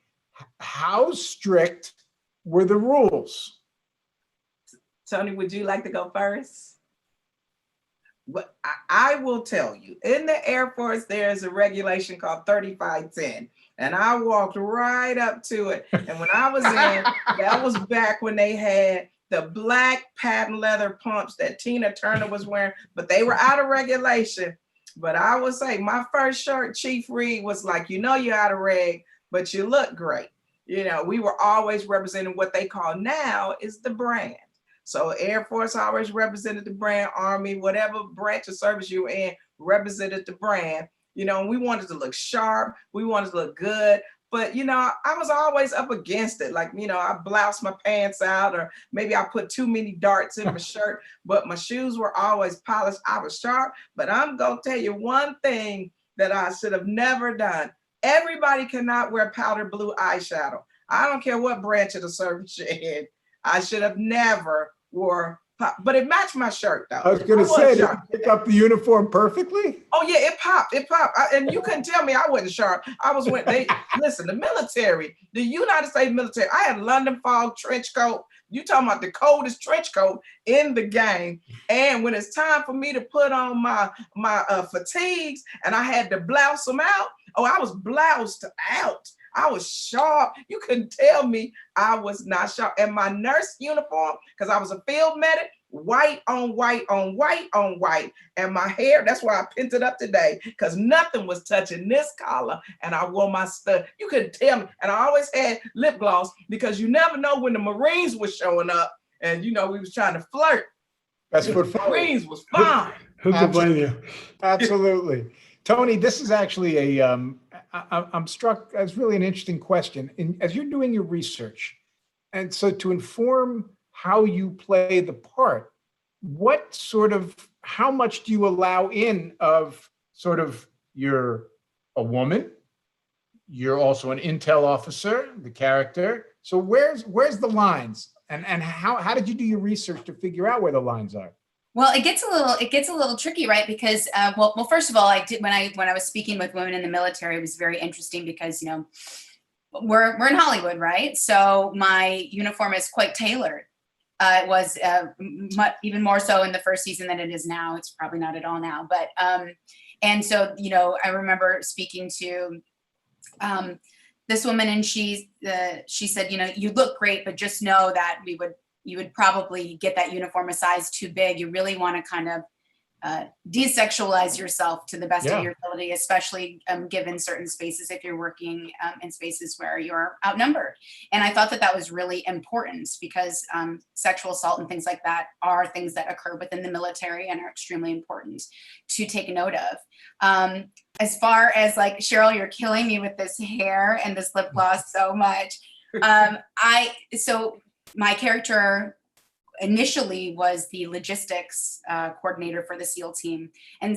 How strict were the rules? Toni, would you like to go first? What I will tell you, in the Air Force, there is a regulation called 3510. And I walked right up to it. And when I was in, that was back when they had the black patent leather pumps that Tina Turner was wearing, but they were out of regulation. But I would say my first shirt, Chief Reed, was like, you're out of reg, but you look great. We were always representing what they call now is the brand. So Air Force always represented the brand, Army, whatever branch of service you were in, represented the brand. And we wanted to look sharp. We wanted to look good. But, I was always up against it. Like, I bloused my pants out, or maybe I put too many darts in my shirt, but my shoes were always polished. I was sharp. But I'm going to tell you one thing that I should have never done. Everybody cannot wear powder blue eyeshadow. I don't care what branch of the service you're in. I should have never wore, but it matched my shirt though. I was going to say, did you pick up the uniform perfectly? Oh yeah, it popped. And you couldn't tell me I wasn't sharp. Listen, the military, the United States military, I had London Fog trench coat. You talking about the coldest trench coat in the game. And when it's time for me to put on my fatigues and I had to blouse them out, I was bloused out. I was sharp. You couldn't tell me I was not sharp. And my nurse uniform, because I was a field medic, white on white on white on white. And my hair, that's why I pinned it up today, because nothing was touching this collar. And I wore my stuff. You couldn't tell me. And I always had lip gloss because you never know when the Marines were showing up. And, we was trying to flirt. That's what Marines was fine. Who could blame you? Absolutely. Toni, this is actually I'm struck as really an interesting question. As you're doing your research, and so to inform how you play the part, how much do you allow in of sort of you're a woman, you're also an intel officer, the character. So where's the lines? And how did you do your research to figure out where the lines are? Well, it gets a little tricky, right? Because, well, first of all, I did when I was speaking with women in the military, it was very interesting because, we're in Hollywood, right? So my uniform is quite tailored. It was even more so in the first season than it is now. It's probably not at all now, but and so I remember speaking to this woman, and she said, you look great, but just know that you would probably get that uniform a size too big. You really want to kind of desexualize yourself to the best of your ability, especially given certain spaces if you're working in spaces where you're outnumbered. And I thought that was really important because sexual assault and things like that are things that occur within the military and are extremely important to take note of. As far as like, Sheryl, you're killing me with this hair and this lip gloss so much. So my character initially was the logistics coordinator for the SEAL team. And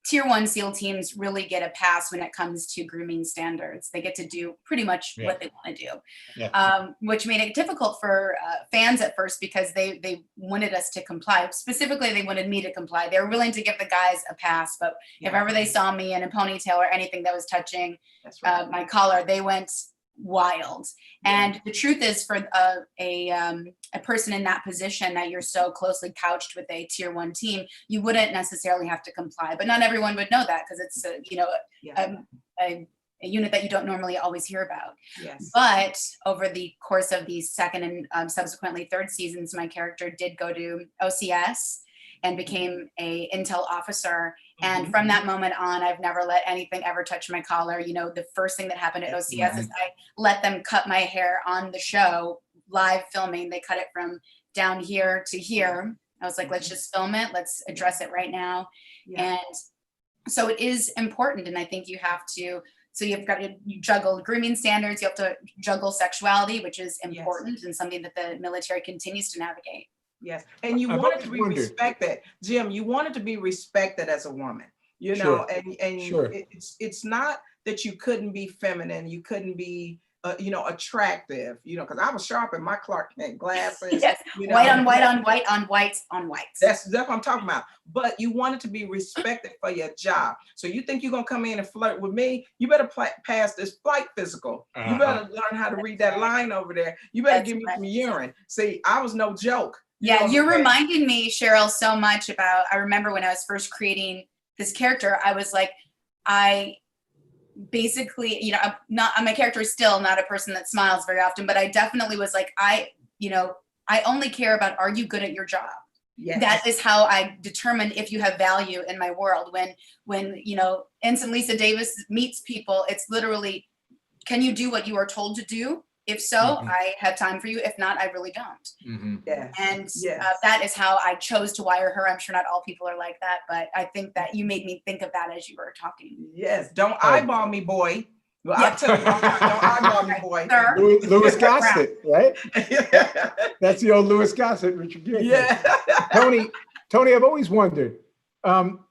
Tier 1 SEAL teams really get a pass when it comes to grooming standards. They get to do pretty much what they want to do, which made it difficult for fans at first because they wanted us to comply. Specifically, they wanted me to comply. They were willing to give the guys a pass, but if ever they saw me in a ponytail or anything that was touching my collar, they went wild. And the truth is, for a person in that position that you're so closely couched with a Tier 1 team, you wouldn't necessarily have to comply. But not everyone would know that because it's unit that you don't normally always hear about. Yes. But over the course of the second and subsequently third seasons, my character did go to OCS and became a intel officer. And from that moment on, I've never let anything ever touch my collar. You know, the first thing that happened at OCS is I let them cut my hair on the show, live filming. They cut it from down here to here. I was like, let's just film it. Let's address it right now. Yeah. And so it is important. And I think you have to, so you've got to juggle grooming standards. You have to juggle sexuality, which is important and something that the military continues to navigate. Yes, and you wanted to be respected, Jim. You wanted to be respected as a woman, you know, and it's not that you couldn't be feminine, you couldn't be, you know, attractive, you know, because I was sharp in my Clark Kent glasses. Yes, you know, white on white on white on white on white. That's what I'm talking about. But you wanted to be respected for your job. So you think you're gonna come in and flirt with me? You better pass this flight physical. You better learn how to read that line over there. You better give me some urine. See, I was no joke. Yeah, you're reminding me, Sheryl, so much about, I remember when I was first creating this character, I was like, I basically, you know, my character is still not a person that smiles very often, but I definitely was like, I only care about, are you good at your job? Yes. That is how I determine if you have value in my world. When you know, Ensign Lisa Davis meets people, it's literally, can you do what you are told to do? If so, I have time for you. If not, I really don't. Yes. And that is how I chose to wire her. I'm sure not all people are like that, but I think that you made me think of that as you were talking. Yes. Don't eyeball me, boy. Well, I'll tell you, don't eyeball me, boy. Louis Gossett, right? That's the old Louis Gossett, Richard Gere. Yeah. Toni, I've always wondered,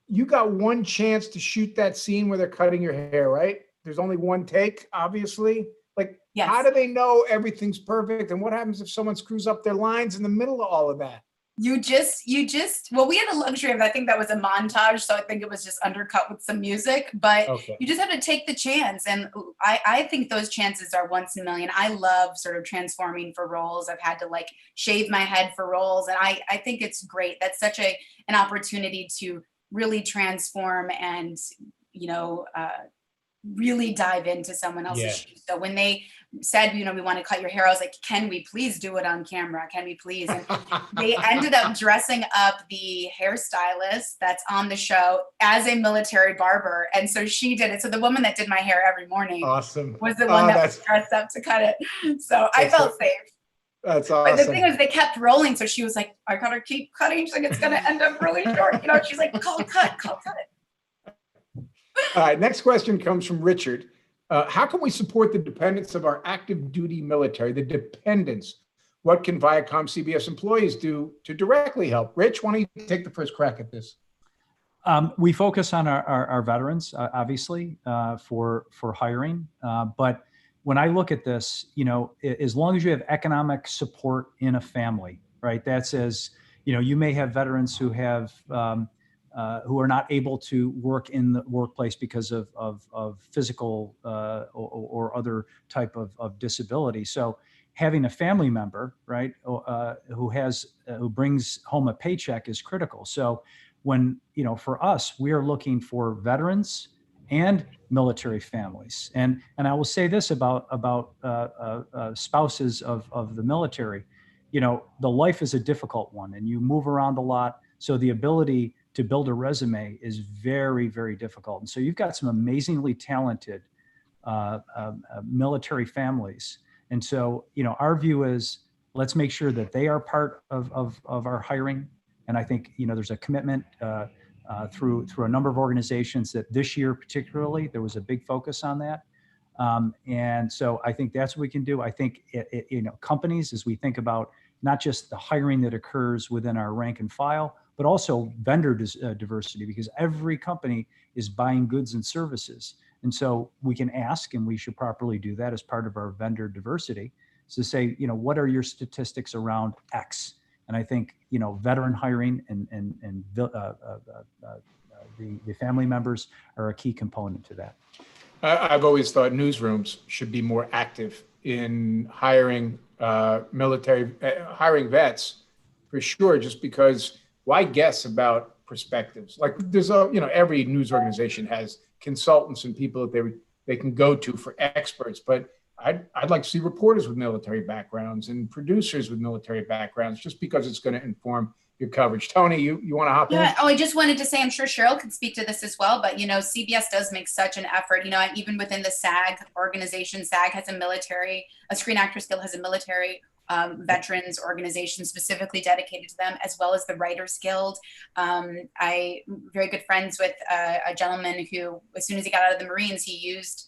you got one chance to shoot that scene where they're cutting your hair, right? There's only one take, obviously. Like, how do they know everything's perfect? And what happens if someone screws up their lines in the middle of all of that? You just, well, we had the luxury of, I think that was a montage. So I think it was just undercut with some music, but you just have to take the chance. And I think those chances are once in a million. I love sort of transforming for roles. I've had to like shave my head for roles. And I think it's great. That's such an opportunity to really transform and, you know, really dive into someone else's shoes. So when they said, you know, we want to cut your hair, I was like, can we please do it on camera? Can we please? And they ended up dressing up the hairstylist that's on the show as a military barber. And so she did it. So the woman that did my hair every morning was the one that was dressed up to cut it. So I felt safe. That's awesome. But the thing was, they kept rolling. So she was like, I gotta keep cutting. She's like, it's going to end up really short. You know, she's like, call cut it. All right, next question comes from Richard. How can we support the dependents of our active duty military, the dependents? What can ViacomCBS employees do to directly help? Rich, why don't you take the first crack at this? We focus on our veterans, obviously, for hiring. But when I look at this, you know, as long as you have economic support in a family, right? That's as, you know, you may have veterans who have who are not able to work in the workplace because of physical or other type of disability. So having a family member, right, who brings home a paycheck is critical. So when, you know, for us, we are looking for veterans and military families. And I will say this about spouses of the military. You know, the life is a difficult one and you move around a lot. So the ability to build a resume is very, very difficult. And so you've got some amazingly talented military families. And so, you know, our view is let's make sure that they are part of our hiring. And I think, you know, there's a commitment through a number of organizations that this year particularly, there was a big focus on that. And so I think that's what we can do. I think, you know, companies, as we think about not just the hiring that occurs within our rank and file, but also vendor diversity, because every company is buying goods and services. And so we can ask, and we should properly do that as part of our vendor diversity, is to say, you know, what are your statistics around X? And I think, you know, veteran hiring and the family members are a key component to that. I've always thought newsrooms should be more active in hiring hiring vets, for sure, just because why guess about perspectives? Like there's you know, every news organization has consultants and people that they can go to for experts. But I'd like to see reporters with military backgrounds and producers with military backgrounds, just because it's going to inform your coverage. Toni, you want to hop in? Yeah. Oh, I just wanted to say, I'm sure Sheryl could speak to this as well, but CBS does make such an effort, and even within the SAG organization, SAG has a Screen Actors Guild has a military veterans organization specifically dedicated to them, as well as the Writers Guild. I'm very good friends with a gentleman who, as soon as he got out of the Marines, he used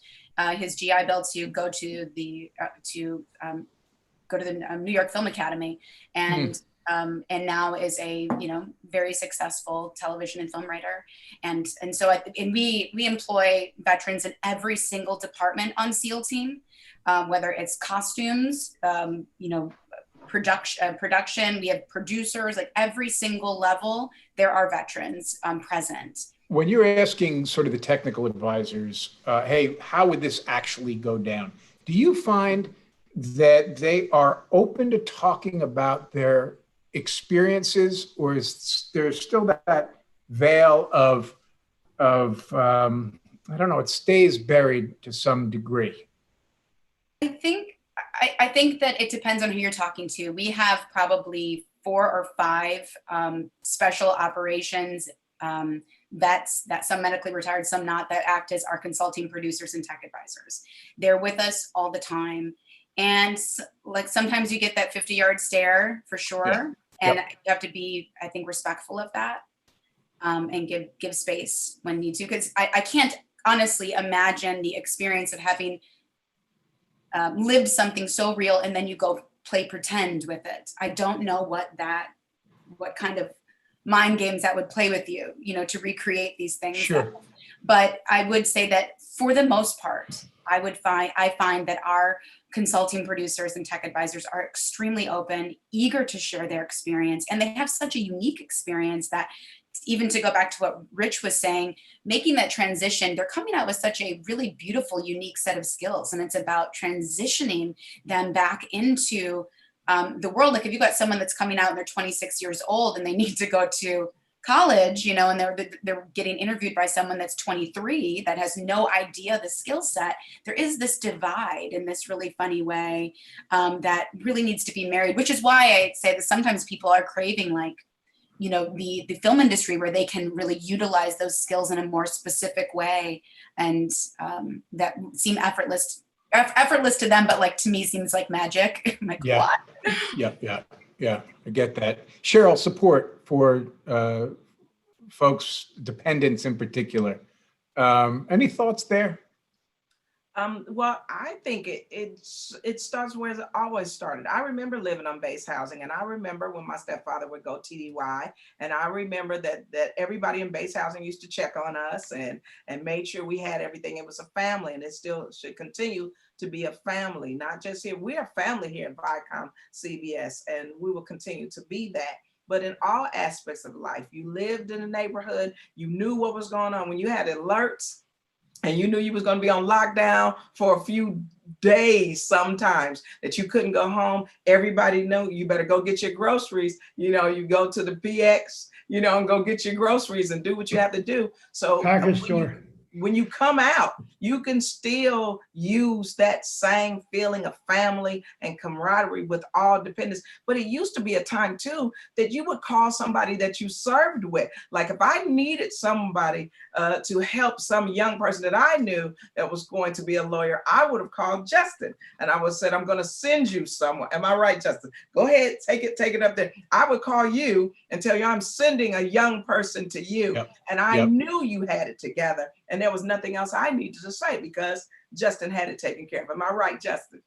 his GI Bill to go to the New York Film Academy, and now is a very successful television and film writer, and we employ veterans in every single department on SEAL team, whether it's costumes, production. We have producers, like every single level. There are veterans present. When you're asking sort of the technical advisors, hey, how would this actually go down? Do you find that they are open to talking about their experiences, or is there still that veil of I don't know, it stays buried to some degree? I think that it depends on who you're talking to. We have probably 4 or 5 special operations vets, that some medically retired, some not, that act as our consulting producers and tech advisors. They're with us all the time. And like sometimes you get that 50-yard stare for sure. Yeah. And Yep. you have to be, I think, respectful of that, and give space when need to. Because I can't honestly imagine the experience of having lived something so real and then you go play pretend with it. I don't know what kind of mind games that would play with you, to recreate these things. Sure. But I would say that for the most part, I find that our consulting producers and tech advisors are extremely open, eager to share their experience. And they have such a unique experience that, even to go back to what Rich was saying, making that transition, they're coming out with such a really beautiful, unique set of skills. And it's about transitioning them back into the world. Like if you've got someone that's coming out and they're 26 years old and they need to go to college, and they're getting interviewed by someone that's 23 that has no idea the skill set, there is this divide in this really funny way that really needs to be married, which is why I say that sometimes people are craving the film industry, where they can really utilize those skills in a more specific way, and that seem effortless to them, but like to me seems like magic. I'm like, Yeah. what? Yeah, I get that. Sheryl, support for folks, dependents in particular. Any thoughts there? Well, I think it starts where it always started. I remember living on base housing, and I remember when my stepfather would go TDY, and I remember that everybody in base housing used to check on us and made sure we had everything. It was a family, and it still should continue to be a family, not just here. We're a family here at ViacomCBS, and we will continue to be that. But in all aspects of life, you lived in a neighborhood, you knew what was going on. When you had alerts, and you knew you was going to be on lockdown for a few days sometimes, that you couldn't go home, everybody knew you better go get your groceries. You go to the PX, and go get your groceries and do what you have to do. So Package store. When you come out, you can still use that same feeling of family and camaraderie with all dependents. But it used to be a time too that you would call somebody that you served with. Like if I needed somebody to help some young person that I knew that was going to be a lawyer, I would have called Justin, and I would have said, I'm going to send you someone. Am I right, Justin? Go ahead, take it up there. I would call you and tell you I'm sending a young person to you. Yep. And I knew you had it together. And there was nothing else I needed to say because Justin had it taken care of. Am I right, Justin?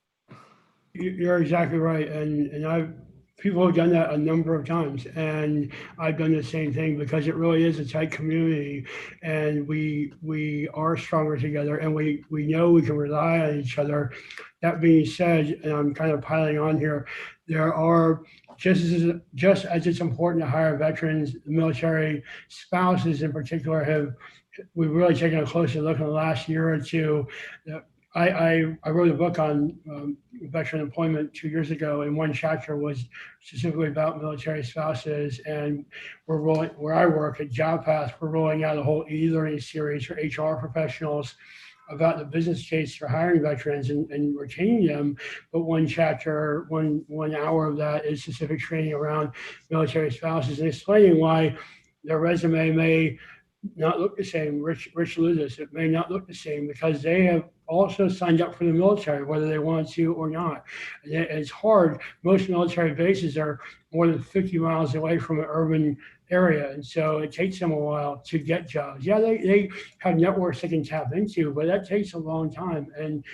You're exactly right. And people have done that a number of times, and I've done the same thing, because it really is a tight community, and we are stronger together, and we know we can rely on each other. That being said, and I'm kind of piling on here, there are just as it's important to hire veterans, military spouses in particular we've really taken a closer look in the last year or two. I wrote a book on veteran employment 2 years ago, and one chapter was specifically about military spouses. And where I work at JobPath, we're rolling out a whole e-learning series for HR professionals about the business case for hiring veterans and retaining them. But one chapter, one hour of that is specific training around military spouses and explaining why their resume may not look the same. Rich Lucas, it may not look the same because they have also signed up for the military, whether they want to or not. And it's hard. Most military bases are more than 50 miles away from an urban area. And so it takes them a while to get jobs. Yeah, they have networks they can tap into, but that takes a long time. And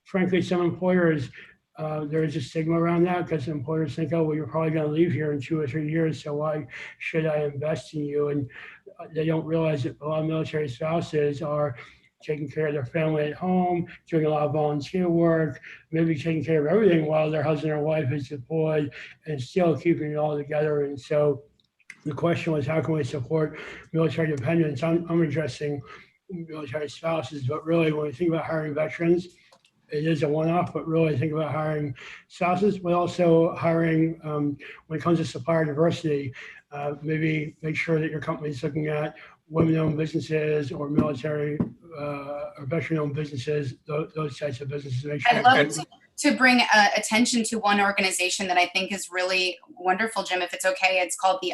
frankly, some employers, there is a stigma around that because employers think, oh, well, you're probably going to leave here in 2 or 3 years, so why should I invest in you? And they don't realize that a lot of military spouses are taking care of their family at home, doing a lot of volunteer work, maybe taking care of everything while their husband or wife is deployed and still keeping it all together. And so the question was, how can we support military dependents? I'm addressing military spouses, but really when we think about hiring veterans, it is a one-off, but really think about hiring spouses, but also hiring, when it comes to supplier diversity, maybe make sure that your company is looking at women-owned businesses or military or veteran-owned businesses, those types of businesses. Make sure I'd love to bring attention to one organization that I think is really wonderful, Jim, if it's okay. It's called the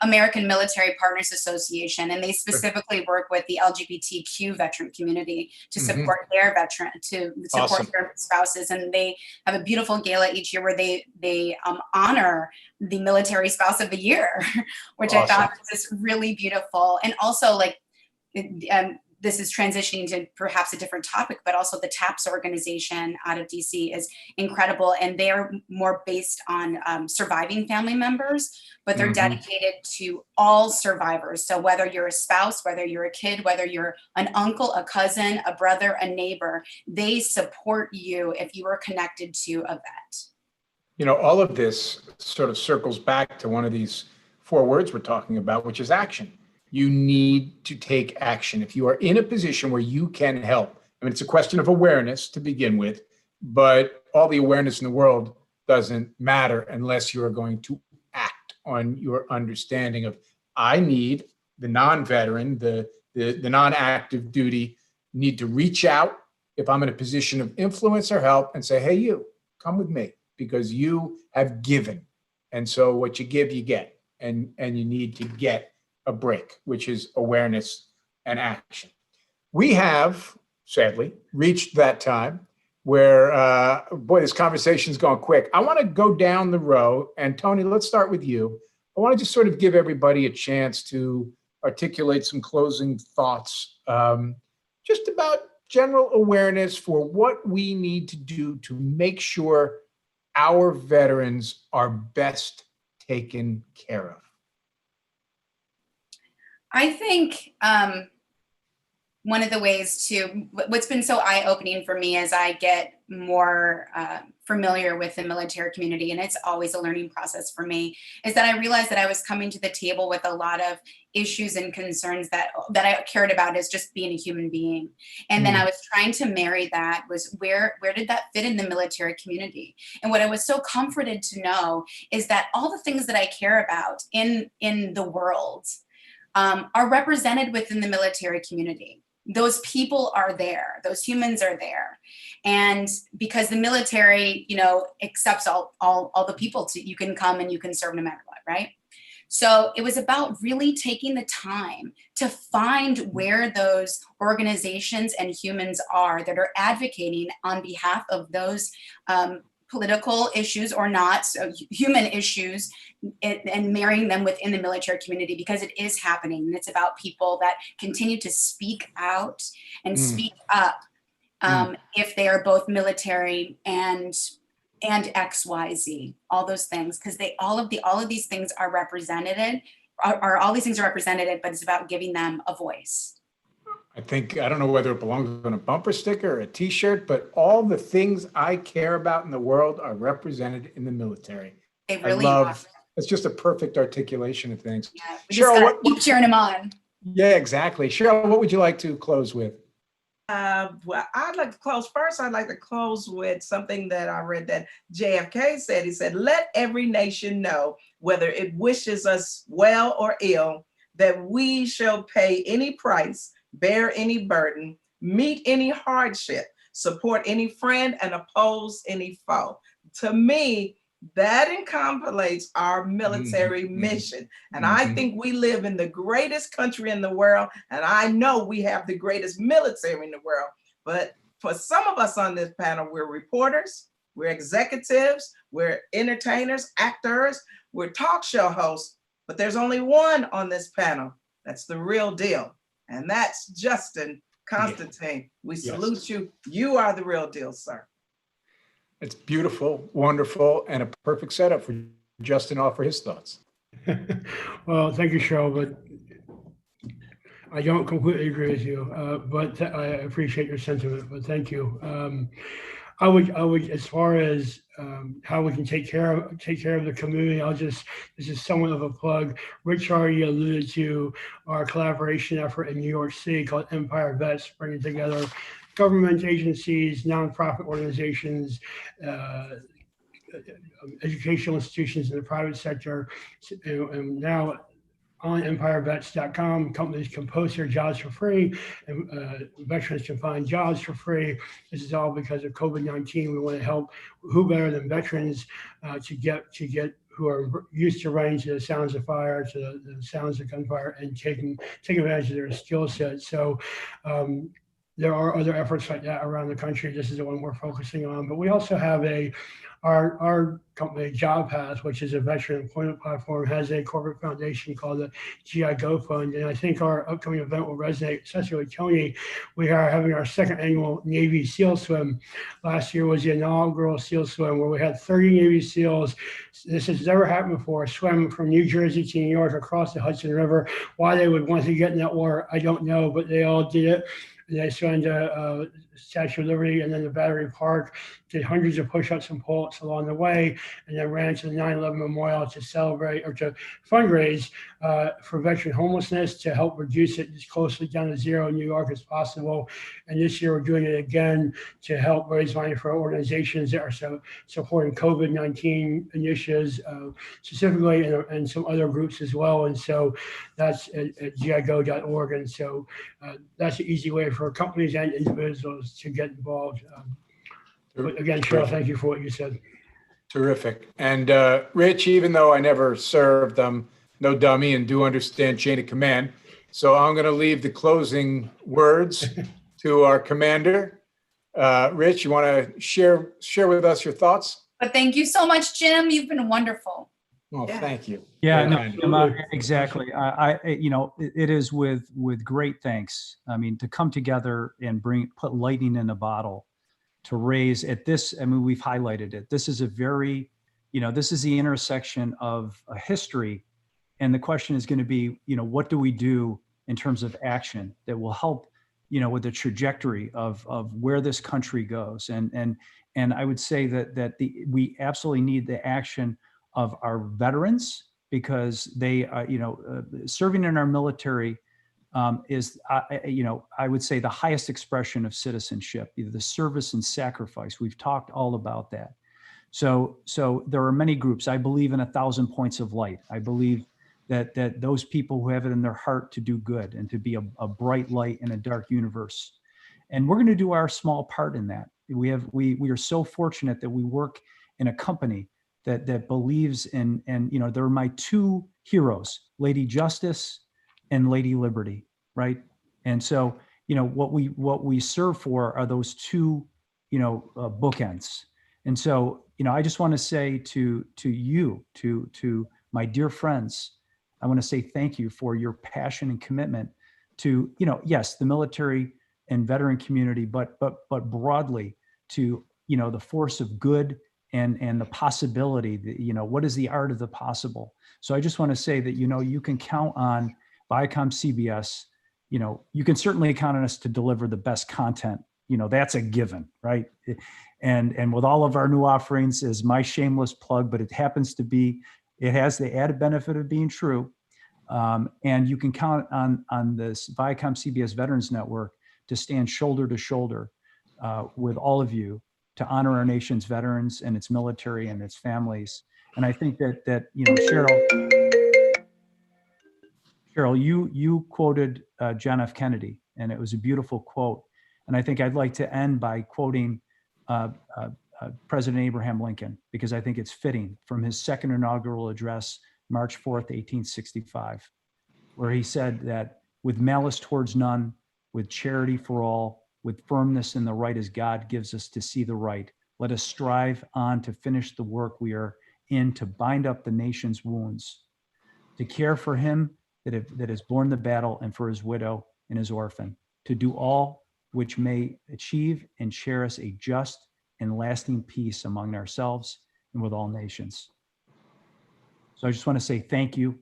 American Military Partners Association, and they specifically work with the LGBTQ veteran community to support their to support their spouses. And they have a beautiful gala each year where they honor the military spouse of the year, which I thought was just really beautiful. And also, like, this is transitioning to perhaps a different topic, but also the TAPS organization out of DC is incredible. And they're more based on surviving family members, but they're dedicated to all survivors. So whether you're a spouse, whether you're a kid, whether you're an uncle, a cousin, a brother, a neighbor, they support you if you are connected to a vet. You know, all of this sort of circles back to one of these 4 words we're talking about, which is action. You need to take action. If you are in a position where you can help, I mean, it's a question of awareness to begin with, but all the awareness in the world doesn't matter unless you are going to act on your understanding of, I need the non-veteran, the non-active duty, need to reach out if I'm in a position of influence or help and say, hey, you, come with me because you have given. And so what you give, you get, and you need to get a break, which is awareness and action. We have, sadly, reached that time where, boy, this conversation's gone quick. I want to go down the row, and Toni, let's start with you. I want to just sort of give everybody a chance to articulate some closing thoughts, just about general awareness for what we need to do to make sure our veterans are best taken care of. I think one of the ways what's been so eye-opening for me as I get more familiar with the military community, and it's always a learning process for me, is that I realized that I was coming to the table with a lot of issues and concerns that I cared about as just being a human being. And then I was trying to marry that was where did that fit in the military community? And what I was so comforted to know is that all the things that I care about in the world are represented within the military community. Those people are there, those humans are there. And because the military, accepts all the people you can come and you can serve no matter what, right? So it was about really taking the time to find where those organizations and humans are that are advocating on behalf of those political issues or not, so human issues, and marrying them within the military community, because it is happening. And it's about people that continue to speak out and speak up if they are both military and XYZ, all those things, because all of these things are represented, all these things are represented, but it's about giving them a voice. I don't know whether it belongs on a bumper sticker or a t-shirt, but all the things I care about in the world are represented in the military. They really are. It's just a perfect articulation of things. Yeah, we just gotta keep cheering them on. Yeah, exactly. Sheryl, what would you like to close with? Well, I'd like to close first. I'd like to close with something that I read that JFK said. He said, let every nation know, whether it wishes us well or ill, that we shall pay any price, bear any burden, meet any hardship, support any friend, and oppose any foe. To me, that encapsulates our military mission. And I think we live in the greatest country in the world, and I know we have the greatest military in the world. But for some of us on this panel, we're reporters, we're executives, we're entertainers, actors, we're talk show hosts, but there's only one on this panel that's the real deal, and that's Justin Constantine. We salute you. You are the real deal, sir. It's beautiful, wonderful, and a perfect setup for Justin to offer his thoughts. Well, thank you, Sheryl, but I don't completely agree with you, but I appreciate your sentiment, but thank you. I would, as far as how we can take care of the community, this is somewhat of a plug. Rich already alluded to our collaboration effort in New York City called Empire Vets, bringing together government agencies, nonprofit organizations, educational institutions in the private sector, and now on empirevets.com, companies can post their jobs for free, and veterans can find jobs for free. This is all because of COVID-19. We want to help who better than veterans to get who are used to running to the sounds of fire, to the sounds of gunfire, and taking advantage of their skill set. So there are other efforts like that around the country. This is the one we're focusing on, but we also have our company, Job Path, which is a veteran employment platform, has a corporate foundation called the GI Go Fund. And I think our upcoming event will resonate, especially with Toni. We are having our second annual Navy SEAL Swim. Last year was the inaugural SEAL Swim, where we had 30 Navy SEALs. This has never happened before, swim from New Jersey to New York across the Hudson River. Why they would want to get in that water, I don't know, but they all did it. They swam to Statue of Liberty and then the Battery Park, did hundreds of push-ups and pull-ups along the way, and then ran to the 9/11 Memorial to celebrate or to fundraise for veteran homelessness, to help reduce it as closely down to zero in New York as possible. And this year we're doing it again to help raise money for organizations that are supporting COVID-19 initiatives specifically, and some other groups as well. And so that's at gigo.org. And so that's an easy way for companies and individuals to get involved. But again, Sheryl, thank you for what you said. Terrific. And Rich, even though I never served, I'm no dummy and do understand chain of command. So I'm going to leave the closing words to our commander. Rich, you want to share with us your thoughts? But thank you so much, Jim. You've been wonderful. Well, thank you. Yeah, no, exactly. It is with great thanks. I mean, to come together and put lightning in a bottle to raise at this. I mean, we've highlighted it. This is a very, this is the intersection of a history, and the question is going to be, what do we do in terms of action that will help, with the trajectory of where this country goes. And I would say that we absolutely need the action of our veterans, because they, serving in our military is, I would say the highest expression of citizenship, either the service and sacrifice. We've talked all about that. So there are many groups. I believe in 1,000 points of light. I believe that those people who have it in their heart to do good and to be a bright light in a dark universe. And we're going to do our small part in that. We are so fortunate that we work in a company that believes in, and they're my two heroes, Lady Justice and Lady Liberty, right? And so, what we serve for are those two, bookends. And so, I just want to say to you, to my dear friends, I want to say thank you for your passion and commitment to, yes, the military and veteran community, but broadly to, the force of good and the possibility that, what is the art of the possible? So I just want to say that, you can count on ViacomCBS. You can certainly count on us to deliver the best content. That's a given, right? And with all of our new offerings is my shameless plug, but it happens to be, it has the added benefit of being true. And you can count on this ViacomCBS Veterans Network to stand shoulder to shoulder with all of you to honor our nation's veterans and its military and its families. And I think that Sheryl, you quoted John F. Kennedy, and it was a beautiful quote. And I think I'd like to end by quoting President Abraham Lincoln, because I think it's fitting, from his second inaugural address, March 4th, 1865, where he said that with malice towards none, with charity for all, with firmness in the right as God gives us to see the right, let us strive on to finish the work we are in, to bind up the nation's wounds, to care for him that has borne the battle, and for his widow and his orphan, to do all which may achieve and cherish a just and lasting peace among ourselves and with all nations. So I just want to say thank you.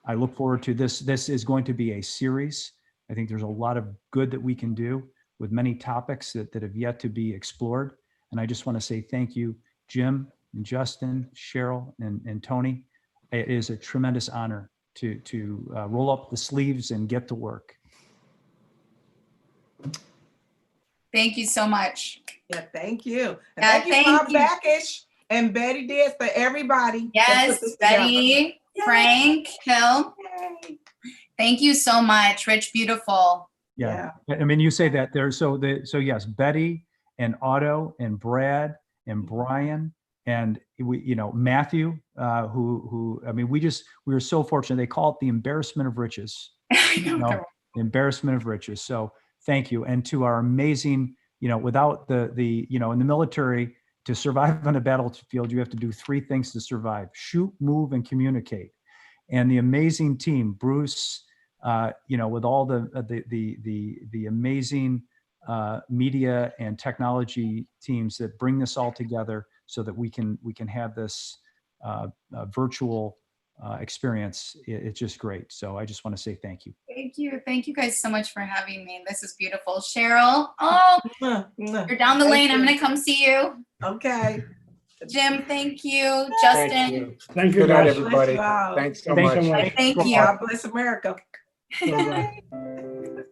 I look forward to this. This is going to be a series. I think there's a lot of good that we can do with many topics that have yet to be explored. And I just want to say thank you, Jim and Justin, Sheryl and Toni. It is a tremendous honor to roll up the sleeves and get to work. Thank you so much. Yeah, thank you. And Yeah, thank you, thank Bob you. Backish and Betty Diaz, for everybody. that Yes, put this together. Betty, Frank, Hill. Yay. Thank you so much, Rich. Beautiful. Yeah. I mean, you say that there. So yes, Betty and Otto and Brad and Brian and Matthew, who I mean, we were so fortunate. They call it the embarrassment of riches. I know. The embarrassment of riches. So thank you. And to our amazing, without the in the military, to survive on a battlefield, you have to do 3 things to survive: shoot, move, and communicate. And the amazing team, Bruce, with all the amazing media and technology teams that bring this all together so that we can have this virtual experience. It's just great. So I just want to say thank you. Thank you. Thank you guys so much for having me. This is beautiful. Sheryl, you're down the lane. I'm going to come see you. Okay. Jim, thank you. Justin, Thank you. Thank you, Good night, guys. everybody. Wow. Thanks so Thanks much. so much. thank you. God bless America. Bye-bye.